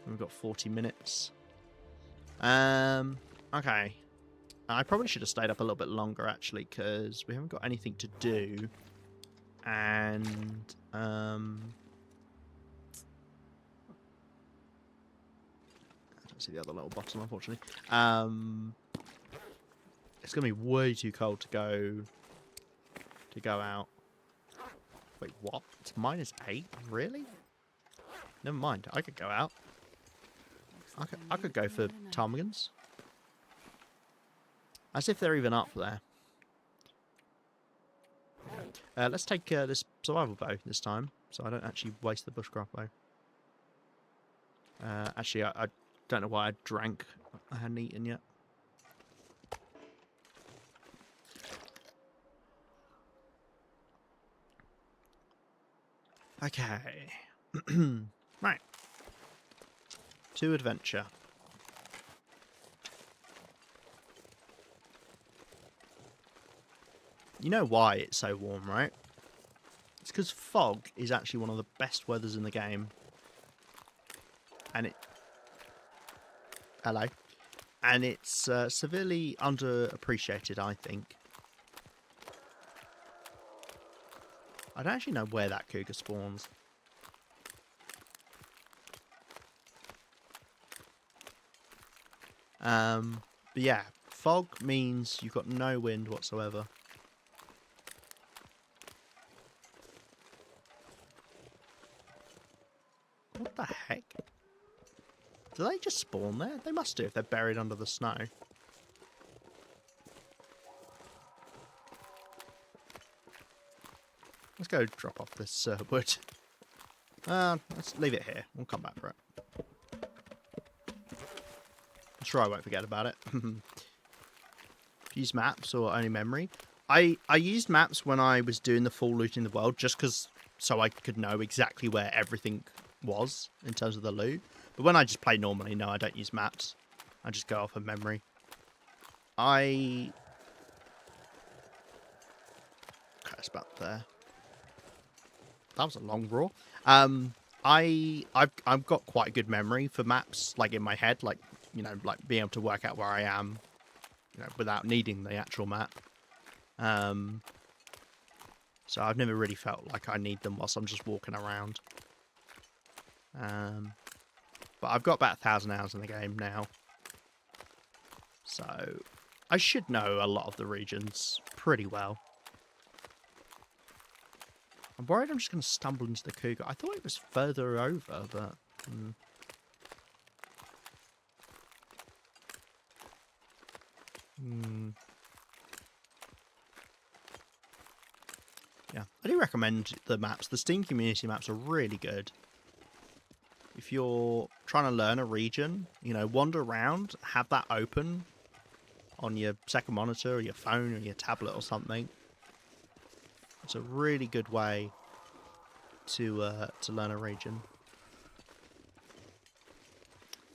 We've got 40 minutes. Okay. I probably should have stayed up a little bit longer, actually, because we haven't got anything to do. And, I don't see the other little bottle, unfortunately. It's going to be way too cold to go out. Wait, what? It's -8? Really? Never mind. I could go out. I could go for ptarmigans. As if they're even up there. Let's take this survival bow this time, so I don't actually waste the bushcraft bow. Actually, I don't know why I drank. I hadn't eaten yet. Okay. Right. To adventure. You know why it's so warm, right? It's because fog is actually one of the best weathers in the game. And it... Hello. And it's severely underappreciated, I think. I don't actually know where that cougar spawns. But yeah, fog means you've got no wind whatsoever. What the heck? Do they just spawn there? They must do if they're buried under the snow. Let's go drop off this wood. Let's leave it here. We'll come back for it. I'm sure I won't forget about it. Use maps or only memory? I used maps when I was doing the full looting the world, just because so I could know exactly where everything was in terms of the loot. But when I just play normally, no, I don't use maps. I just go off of memory. Okay, it's about there. That was a long roar. I've got quite a good memory for maps, like in my head, like, you know, like being able to work out where I am, you know, without needing the actual map. So I've never really felt like I need them whilst I'm just walking around. But I've got about 1,000 hours in the game now, so I should know a lot of the regions pretty well. I'm worried I'm just going to stumble into the cougar. I thought it was further over, but... Yeah, I do recommend the maps. The Steam community maps are really good. If you're trying to learn a region, you know, wander around, have that open on your second monitor or your phone or your tablet or something. It's a really good way to learn a region.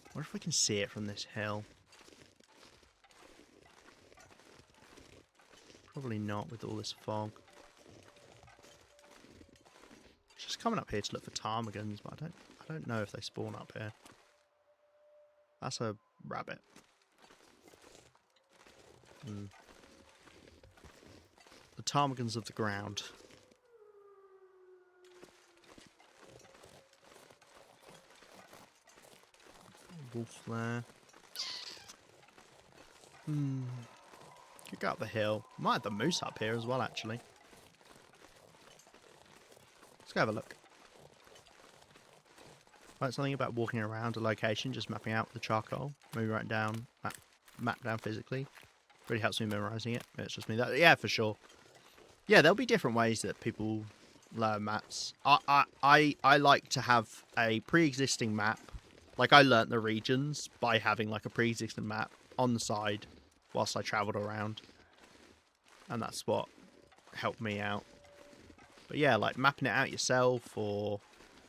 I wonder if we can see it from this hill. Probably not with all this fog. Just coming up here to look for ptarmigans, but I don't know if they spawn up here. That's a rabbit. The ptarmigans of the ground. Wolf there. Could go up the hill. Might have the moose up here as well, actually. Let's go have a look. Right, something about walking around a location, just mapping out the charcoal. Maybe write down, map down physically. Really helps me memorising it. It's just me. Yeah, for sure. Yeah, there'll be different ways that people learn maps. I like to have a pre-existing map. Like, I learnt the regions by having, like, a pre-existing map on the side whilst I travelled around. And that's what helped me out. But yeah, like, mapping it out yourself or,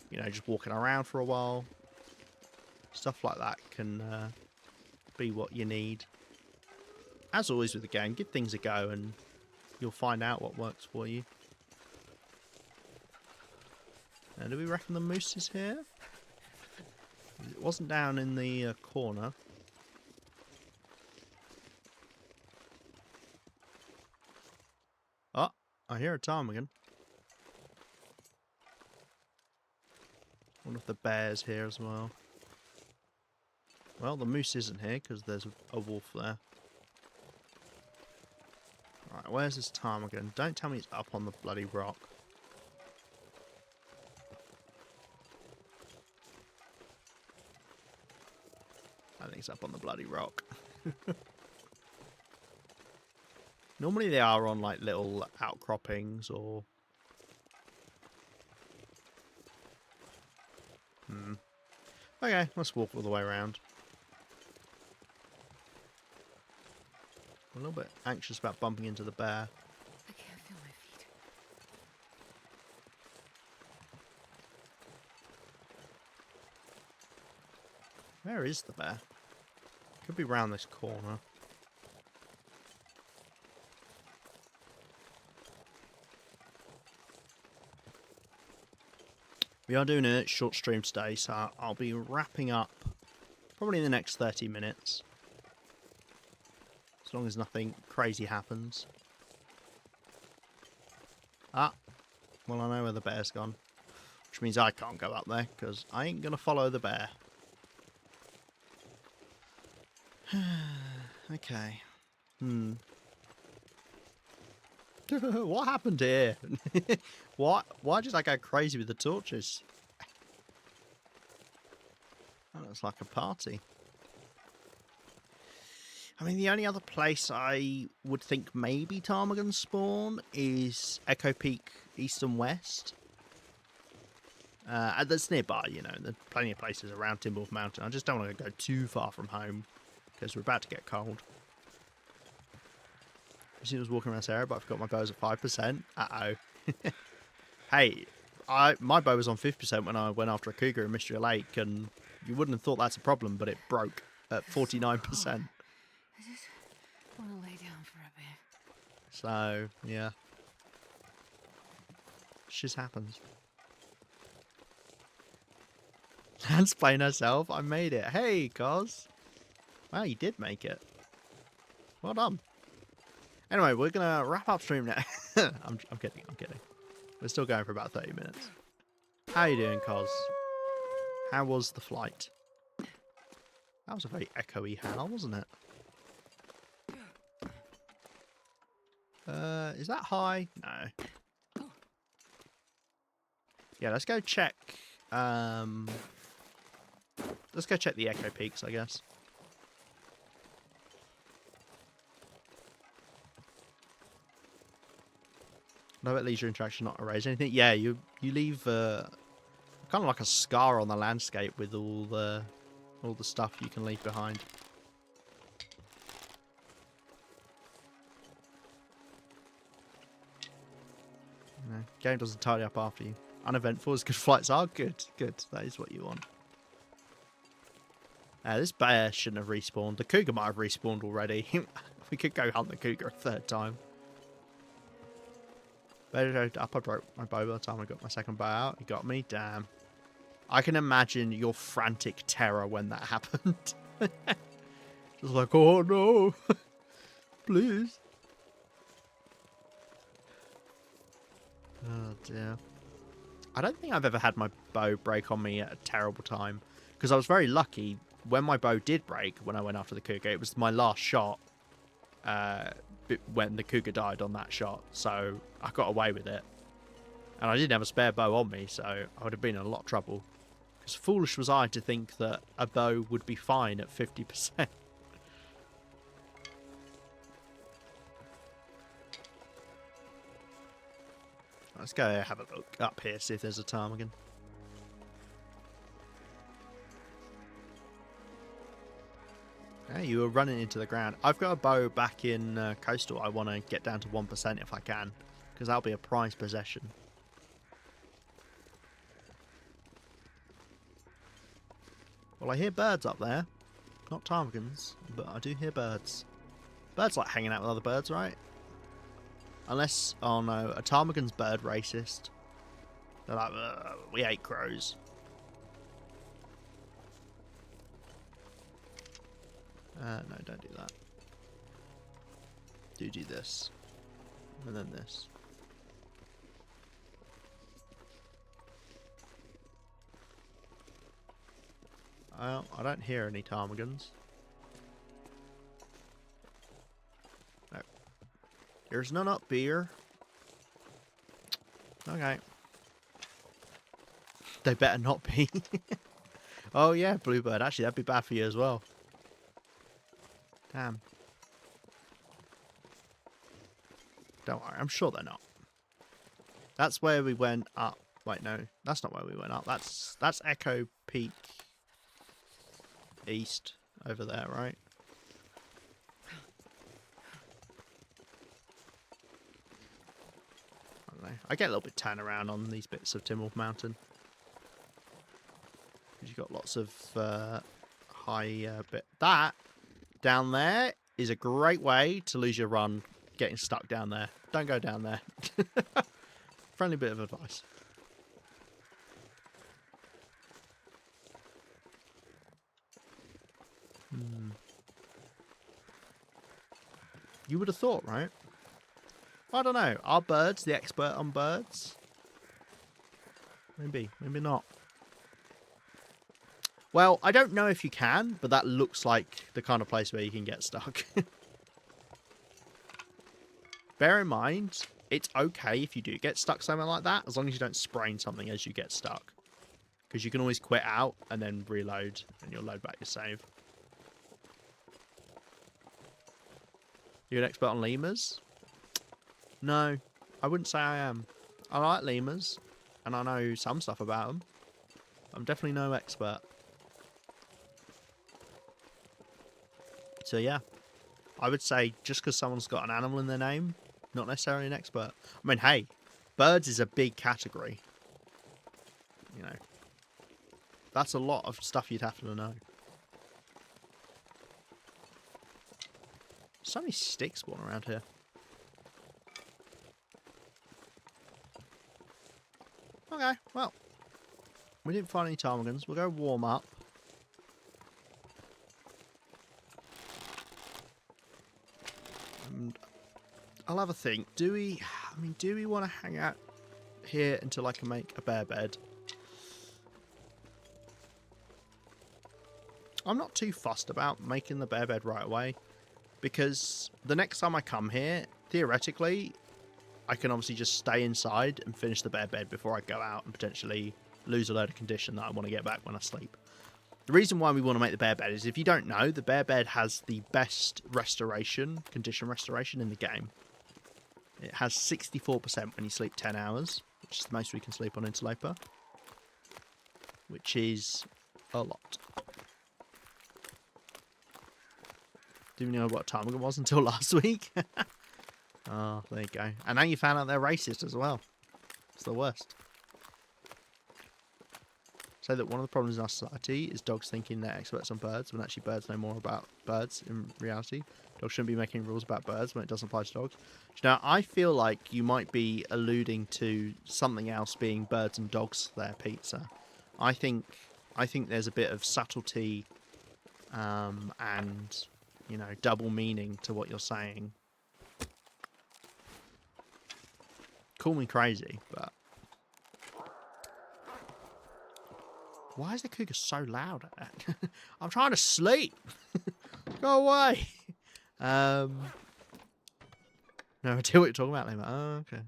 you know, just walking around for a while. Stuff like that can be what you need. As always with the game, give things a go and you'll find out what works for you. Do we reckon the moose is here? It wasn't down in the corner. Oh, I hear a ptarmigan. Wonder if the bear's here as well. Well, the moose isn't here because there's a wolf there. Right, where's this ptarmigan? Don't tell me it's up on the bloody rock. I think it's up on the bloody rock. Normally they are on like little outcroppings or... Okay, let's walk all the way around. I'm a little bit anxious about bumping into the bear. I can't feel my feet. Where is the bear? Could be round this corner. We are doing a short stream today, so I'll be wrapping up probably in the next 30 minutes. As long as nothing crazy happens. Ah, well, I know where the bear's gone. Which means I can't go up there, because I ain't going to follow the bear. Okay. What happened here? What? Why did I go crazy with the torches? That looks like a party. I mean, the only other place I would think maybe ptarmigan spawn is Echo Peak East and West. That's nearby, you know. There's plenty of places around Timberwolf Mountain. I just don't want to go too far from home because we're about to get cold. I was walking around this area, but I forgot my bow's at 5%. Uh-oh. Hey, my bow was on 50% when I went after a cougar in Mystery Lake, and you wouldn't have thought that's a problem, but it broke at 49%. I just want to lay down for a bit. So, yeah. Shit happens. Lance playing herself. I made it. Hey, Cos. Wow, you did make it. Well done. Anyway, we're going to wrap up stream now. I'm kidding. We're still going for about 30 minutes. How you doing, Cos? How was the flight? That was a very echoey howl, wasn't it? Is that high? No. Yeah, let's go check. Let's go check the Echo Peaks, I guess. No, at leisure interaction not erase anything. Yeah, you leave kind of like a scar on the landscape with all the stuff you can leave behind. No, game doesn't tidy up after you. Uneventful as good flights are. Good. That is what you want. This bear shouldn't have respawned. The cougar might have respawned already. We could go hunt the cougar a third time. Better up. I broke my bow by the time I got my second bow out. You got me? Damn. I can imagine your frantic terror when that happened. Just like, oh no. Please. Oh dear. I don't think I've ever had my bow break on me at a terrible time. Because I was very lucky when my bow did break when I went after the cougar. It was my last shot when the cougar died on that shot. So I got away with it. And I didn't have a spare bow on me, so I would have been in a lot of trouble. Because foolish was I to think that a bow would be fine at 50%. Let's go have a look up here, see if there's a ptarmigan. Hey, you were running into the ground. I've got a bow back in Coastal I want to get down to 1% if I can. Because that'll be a prized possession. Well, I hear birds up there. Not ptarmigans, but I do hear birds. Birds like hanging out with other birds, right? Unless, oh no, a ptarmigan's bird racist. They're like, we hate crows. No, don't do that. Do this. And then this. I don't hear any ptarmigans. No. There's none up here. Okay. They better not be. Oh yeah, bluebird. Actually, that'd be bad for you as well. Damn. Don't worry, I'm sure they're not. That's where we went up. Wait, no, that's not where we went up. That's Echo Peak East over there, right? I don't know. I get a little bit tan around on these bits of Timberwolf Mountain. You've got lots of high bit. That down there is a great way to lose your run getting stuck down there. Don't go down there. Friendly bit of advice. You would have thought, right? I don't know. Are birds the expert on birds? Maybe. Maybe not. Well, I don't know if you can, but that looks like the kind of place where you can get stuck. Bear in mind, it's okay if you do get stuck somewhere like that, as long as you don't sprain something as you get stuck. Because you can always quit out and then reload, and you'll load back your save. You're an expert on lemurs? No, I wouldn't say I am. I like lemurs, and I know some stuff about them. I'm definitely no expert. So yeah, I would say just because someone's got an animal in their name, not necessarily an expert. I mean, hey, birds is a big category. You know, that's a lot of stuff you'd have to know. So many sticks spawning around here. Okay, well, we didn't find any ptarmigans. We'll go warm up. And I'll have a think. Do we want to hang out here until I can make a bear bed? I'm not too fussed about making the bear bed right away, because the next time I come here, theoretically, I can obviously just stay inside and finish the bear bed before I go out and potentially lose a load of condition that I want to get back when I sleep. The reason why we want to make the bear bed is, if you don't know, the bear bed has the best condition restoration in the game. It has 64% when you sleep 10 hours, which is the most we can sleep on Interloper, which is a lot. Didn't even know what time it was until last week. Oh, there you go. And now you found out they're racist as well. It's the worst. So that one of the problems in our society is dogs thinking they're experts on birds, when actually birds know more about birds in reality. Dogs shouldn't be making rules about birds when it doesn't apply to dogs. Now, I feel like you might be alluding to something else being birds and dogs there, Pizza. I think there's a bit of subtlety and, you know, double meaning to what you're saying. Call me crazy, but why is the cougar so loud at that? I'm trying to sleep. Go away. No idea what you're talking about, Lima. Oh, okay.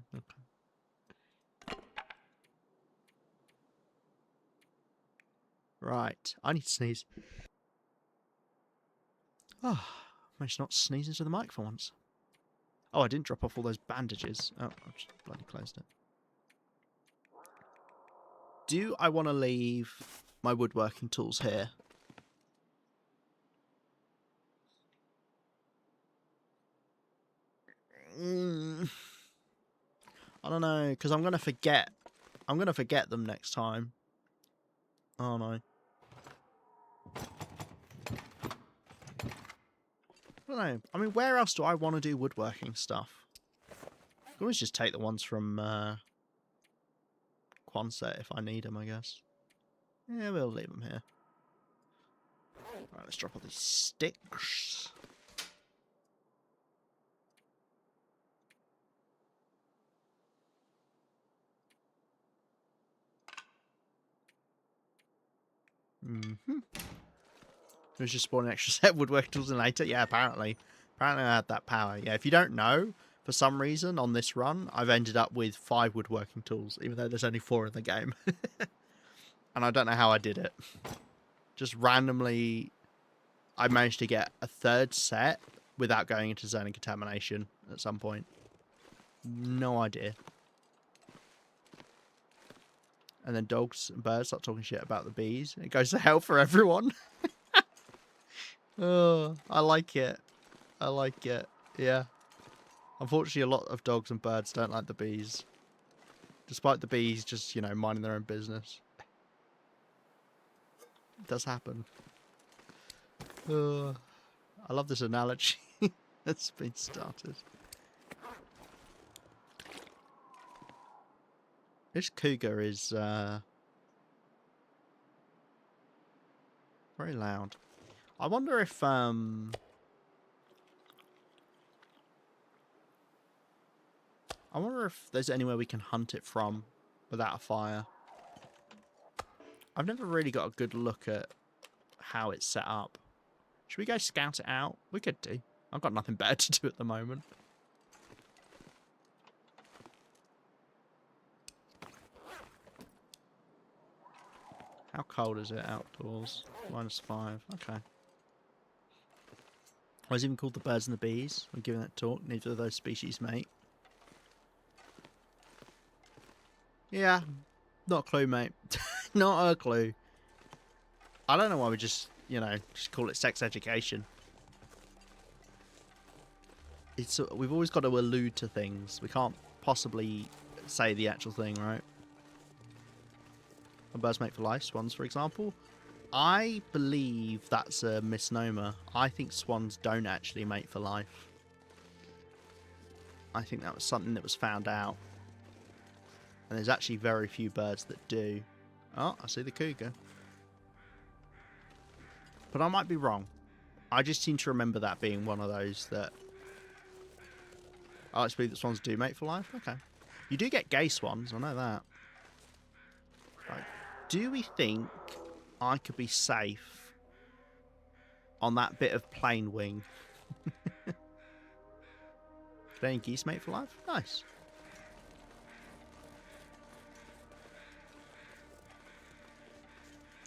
Right. I need to sneeze. Oh, managed to not sneeze into the mic for once. Oh, I didn't drop off all those bandages. Oh, I just bloody closed it. Do I want to leave my woodworking tools here? I don't know, because I'm going to forget. I'm going to forget them next time. Oh, no. I don't know. I mean, where else do I want to do woodworking stuff? I can always just take the ones from Quonset if I need them, I guess. Yeah, we'll leave them here. Right, let's drop all these sticks. It was just spawning extra set of woodworking tools in later. Yeah, apparently. Apparently I had that power. Yeah, if you don't know, for some reason on this run, I've ended up with 5 woodworking tools, even though there's only 4 in the game. And I don't know how I did it. Just randomly, I managed to get a 3rd set without going into zoning contamination at some point. No idea. And then dogs and birds start talking shit about the bees. It goes to hell for everyone. Oh, I like it. I like it. Yeah. Unfortunately, a lot of dogs and birds don't like the bees. Despite the bees just, you know, minding their own business. It does happen. I love this analogy that's been started. This cougar is very loud. I wonder if I wonder if there's anywhere we can hunt it from without a fire. I've never really got a good look at how it's set up. Should we go scout it out? We could do. I've got nothing better to do at the moment. How cold is it outdoors? -5. Okay. I was even called the birds and the bees. I'm giving that talk. Neither of those species mate. Yeah. Not a clue, mate. Not a clue. I don't know why we just, you know, just call it sex education. It's we've always got to allude to things. We can't possibly say the actual thing, right? Birds mate for life, swans, for example. I believe that's a misnomer. I think swans don't actually mate for life. I think that was something that was found out. And there's actually very few birds that do. Oh, I see the cougar. But I might be wrong. I just seem to remember that being one of those that... I like to believe that swans do mate for life. Okay. You do get gay swans, I know that. Right. Do we think I could be safe on that bit of plain wing? Playing geese mate for life? Nice.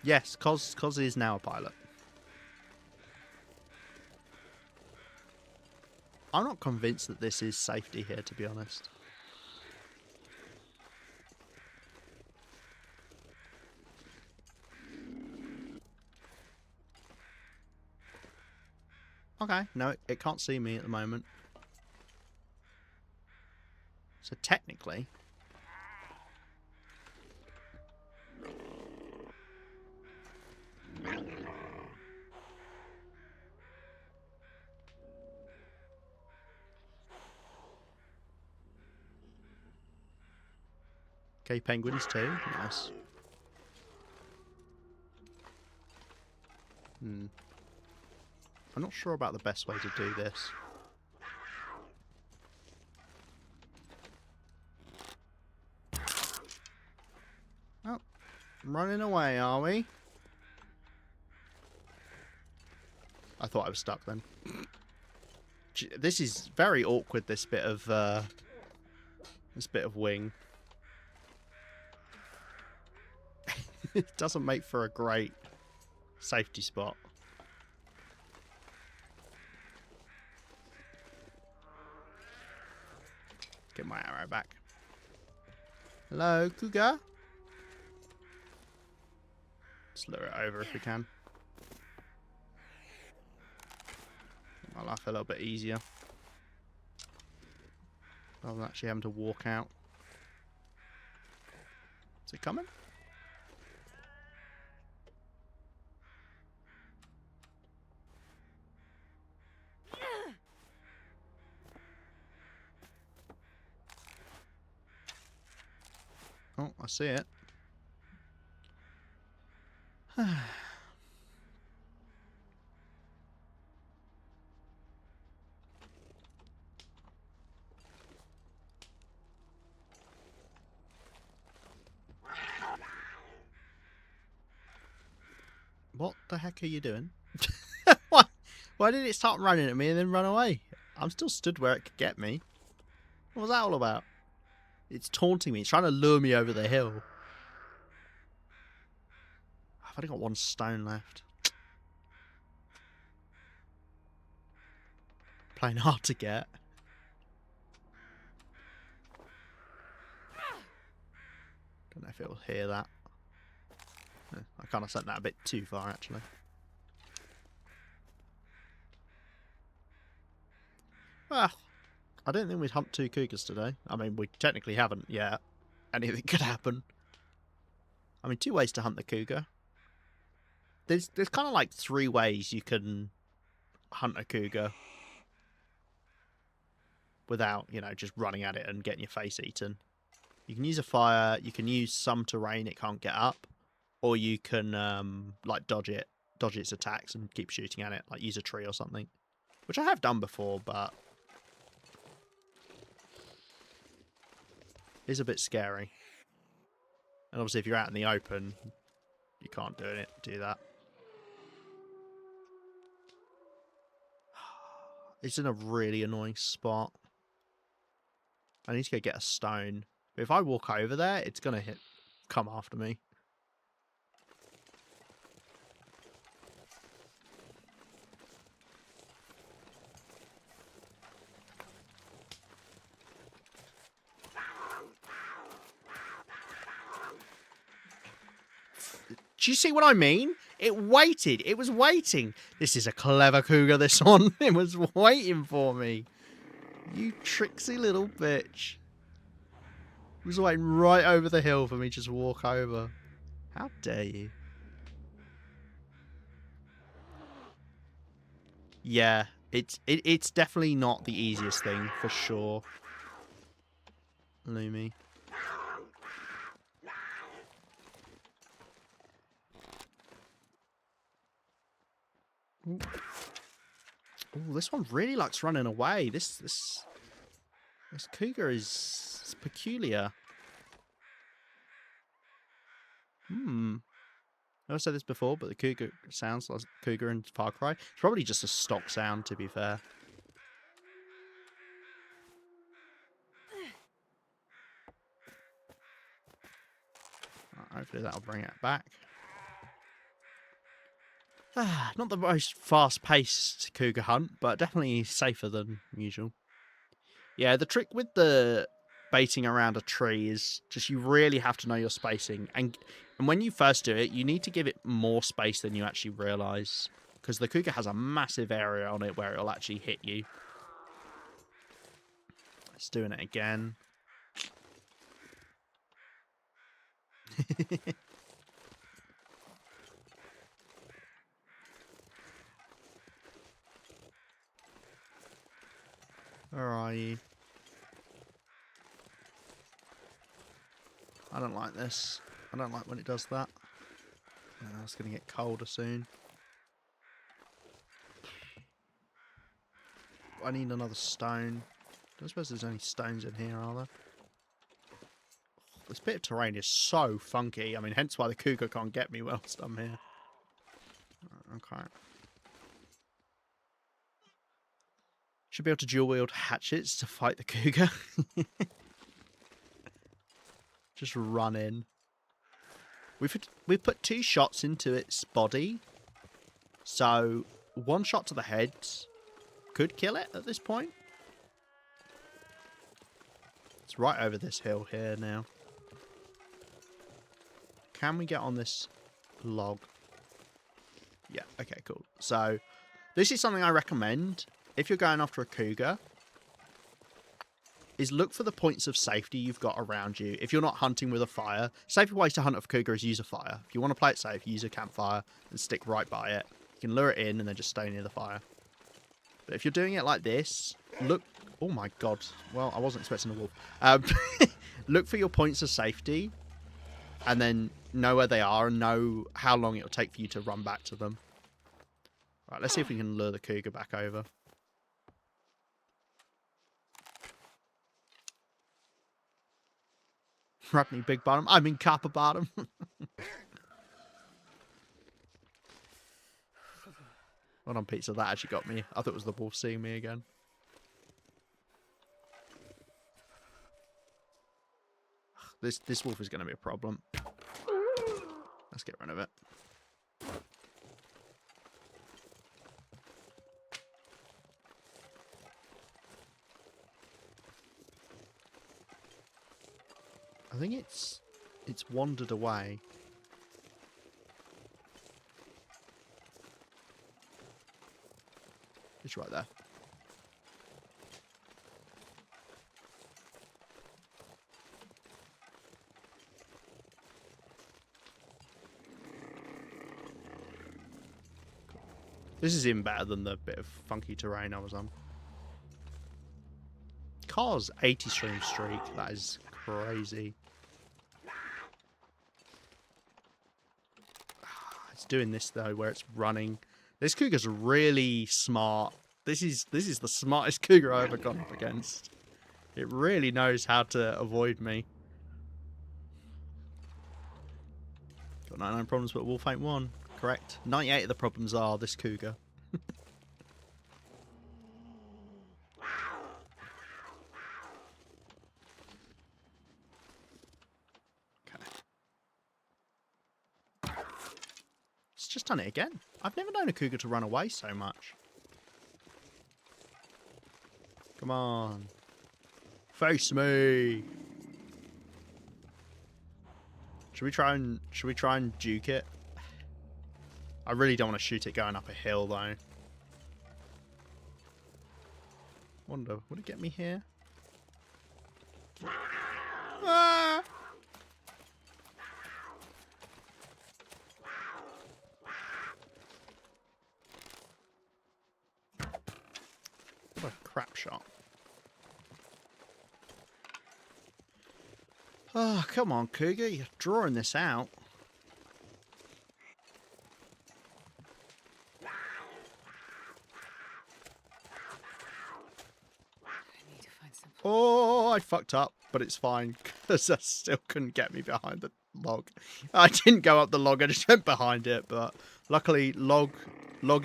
Yes, Cos is now a pilot. I'm not convinced that this is safety here, to be honest. Okay, no, it can't see me at the moment. So technically... Okay, penguins too. Nice. I'm not sure about the best way to do this. Oh, running away, are we? I thought I was stuck then. This is very awkward. This bit of wing. It doesn't make for a great safety spot. Get my arrow back. Hello, cougar. Just lure it over if we can. Make my life a little bit easier. Rather than actually having to walk out. Is it coming? Oh, I see it. What the heck are you doing? Why did it start running at me and then run away? I'm still stood where it could get me. What was that all about? It's taunting me. It's trying to lure me over the hill. I've only got one stone left. Playing hard to get. Don't know if it'll hear that. I kind of sent that a bit too far, actually. Well, I don't think we'd hunt 2 cougars today. I mean, we technically haven't yet. Anything could happen. I mean, 2 ways to hunt the cougar. there's kind of like 3 ways you can hunt a cougar without, you know, just running at it and getting your face eaten. You can use a fire, you can use some terrain it can't get up, or you can like dodge its attacks and keep shooting at it, like use a tree or something, which I have done before, but is a bit scary. And obviously, if you're out in the open, you can't do that. It's in a really annoying spot. I need to go get a stone. But if I walk over there, it's gonna come after me. Do you see what I mean? It waited. It was waiting. This is a clever cougar, this one. It was waiting for me. You tricksy little bitch. It was waiting right over the hill for me to just walk over. How dare you? Yeah, it's definitely not the easiest thing, for sure. Lumi. Ooh. Ooh, this one really likes running away. This cougar is peculiar. I've said this before, but the cougar sounds like cougar in Far Cry. It's probably just a stock sound, to be fair. Hopefully that'll bring it back. Not the most fast-paced cougar hunt, but definitely safer than usual. Yeah, the trick with the baiting around a tree is just you really have to know your spacing. And when you first do it, you need to give it more space than you actually realise. Because the cougar has a massive area on it where it'll actually hit you. It's doing it again. Where are you? I don't like this. I don't like when it does that. It's going to get colder soon. I need another stone. I don't suppose there's any stones in here, are there? This bit of terrain is so funky. I mean, hence why the cougar can't get me whilst I'm here. Okay. Should be able to dual wield hatchets to fight the cougar. Just run in. We've put 2 shots into its body, so 1 shot to the head could kill it at this point. It's right over this hill here now. Can we get on this log? Yeah, okay, cool. So, this is something I recommend if you're going after a cougar, is look for the points of safety you've got around you. If you're not hunting with a fire, safer ways to hunt a cougar is use a fire. If you want to play it safe, use a campfire and stick right by it. You can lure it in and then just stay near the fire. But if you're doing it like this, look... Oh my god. Well, I wasn't expecting a wolf. Look for your points of safety and then know where they are and know how long it'll take for you to run back to them. Right, let's see if we can lure the cougar back over. Rodney Big Bottom. I mean Copper Bottom. Well done, pizza. That actually got me. I thought it was the wolf seeing me again. This wolf is going to be a problem. Let's get rid of it. I think it's wandered away. It's right there. This is even better than the bit of funky terrain I was on. Car's 80 stream streak. That is crazy. It's doing this though, where it's running. This cougar's really smart. This is the smartest cougar I've ever gone up against. It really knows how to avoid me. Got 99 problems, but Wolf ain't one. Correct. 98 of the problems are this cougar. It's just done it again. I've never known a cougar to run away so much. Come on. Face me. Should we try and juke it? I really don't want to shoot it going up a hill though. Wonder, would it get me here? Ah! What a crap shot. Oh, come on, cougar. You're drawing this out. I need to find some. Oh, I fucked up, but it's fine because I still couldn't get me behind the log. I didn't go up the log, I just went behind it, but luckily log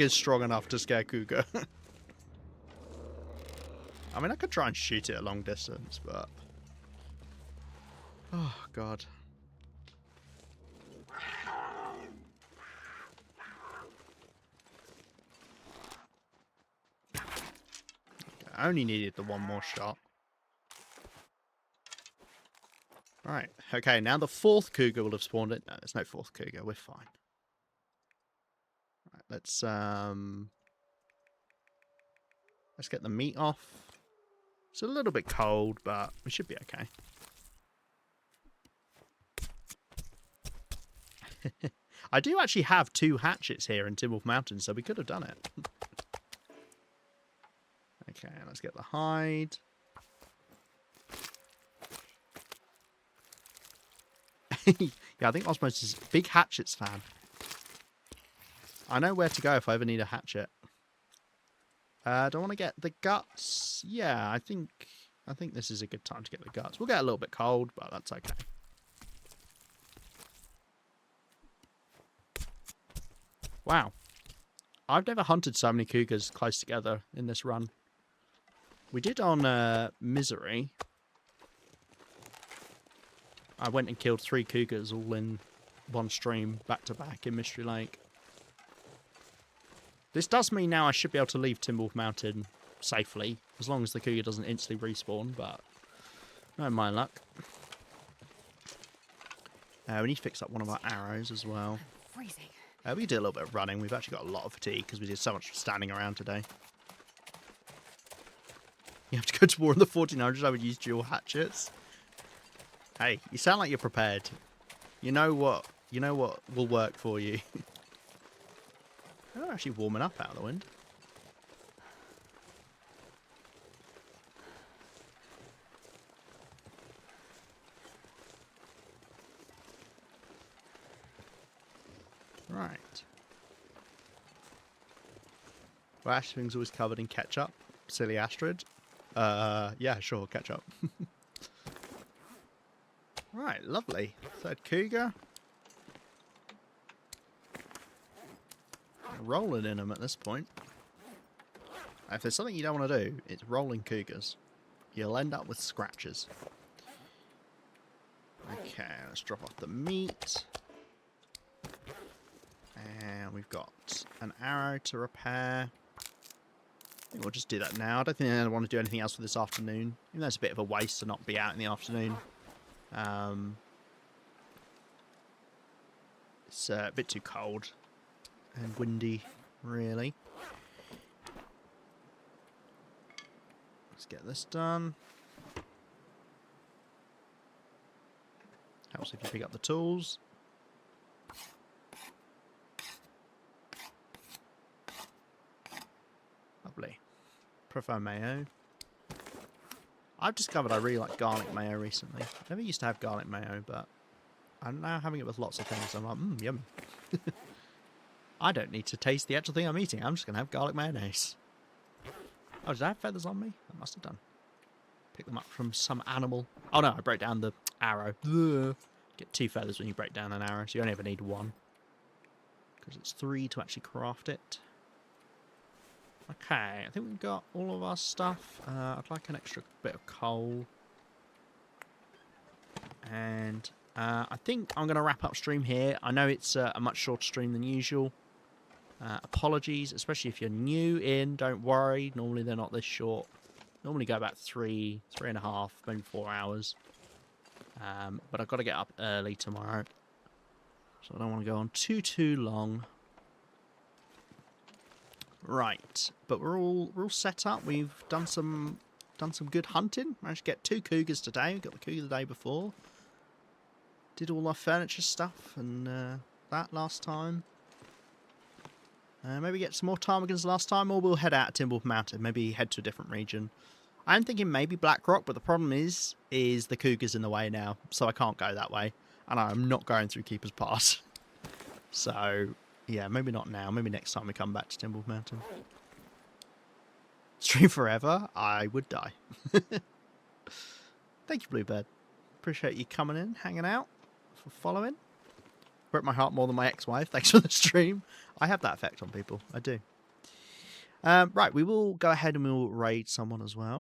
is strong enough to scare cougar. I mean, I could try and shoot it at long distance, but... Oh, God. I only needed the one more shot. Right, okay, now the fourth cougar will have spawned it. No, there's no fourth cougar, we're fine. Right, let's get the meat off. It's a little bit cold, but we should be okay. I do actually have 2 hatchets here in Timberwolf Mountain, so we could have done it. Okay, let's get the hide. Yeah, I think Osmos is a big hatchets fan. I know where to go if I ever need a hatchet. Do I want to get the guts? Yeah, I think this is a good time to get the guts. We'll get a little bit cold, but that's okay. Wow. I've never hunted so many cougars close together in this run. We did on Misery. I went and killed 3 cougars all in one stream, back to back in Mystery Lake. This does mean now I should be able to leave Timberwolf Mountain safely, as long as the cougar doesn't instantly respawn, but no my luck. We need to fix up one of our arrows as well. I'm freezing. We did a little bit of running. We've actually got a lot of fatigue because we did so much standing around today. You have to go to war in the 1400s. I would use dual hatchets. Hey, you sound like you're prepared. You know what will work for you. They're actually warming up out of the wind. Right. Well, Ashwing's always covered in ketchup. Silly Astrid. Yeah, sure, ketchup. Right, lovely. Third cougar. Rolling in them at this point. If there's something you don't want to do, it's rolling cougars. You'll end up with scratches. Okay, let's drop off the meat. And we've got an arrow to repair. I think we'll just do that now. I don't think I want to do anything else for this afternoon. Even though it's a bit of a waste to not be out in the afternoon. It's a bit too cold and windy, really. Let's get this done. Helps if you pick up the tools. Prefer mayo. I've discovered I really like garlic mayo recently. I never used to have garlic mayo, but I'm now having it with lots of things. I'm like, yummy. I don't need to taste the actual thing I'm eating. I'm just going to have garlic mayonnaise. Oh, did I have feathers on me? I must have done. Pick them up from some animal. Oh no, I broke down the arrow. Ugh. Get 2 feathers when you break down an arrow, so you only ever need 1. Because it's 3 to actually craft it. Okay, I think we've got all of our stuff. I'd like an extra bit of coal. And I think I'm going to wrap up stream here. I know it's a much shorter stream than usual. Apologies, especially if you're new in, don't worry. Normally they're not this short. Normally go about 3.5, maybe 4 hours. But I've got to get up early tomorrow. So I don't want to go on too long. Right, but we're all set up. We've done some good hunting. Managed to get 2 cougars today. We got the cougar the day before. Did all our furniture stuff and that last time. Maybe get some more ptarmigans last time, or we'll head out to Timberwolf Mountain. Maybe head to a different region. I'm thinking maybe Blackrock, but the problem is the cougar's in the way now, so I can't go that way, and I'm not going through Keeper's Pass. So yeah, maybe not now. Maybe next time we come back to Timberwolf Mountain. Stream forever, I would die. Thank you, Bluebird. Appreciate you coming in, hanging out, for following. Broke my heart more than my ex-wife. Thanks for the stream. I have that effect on people. I do. Right, we will go ahead and we'll raid someone as well.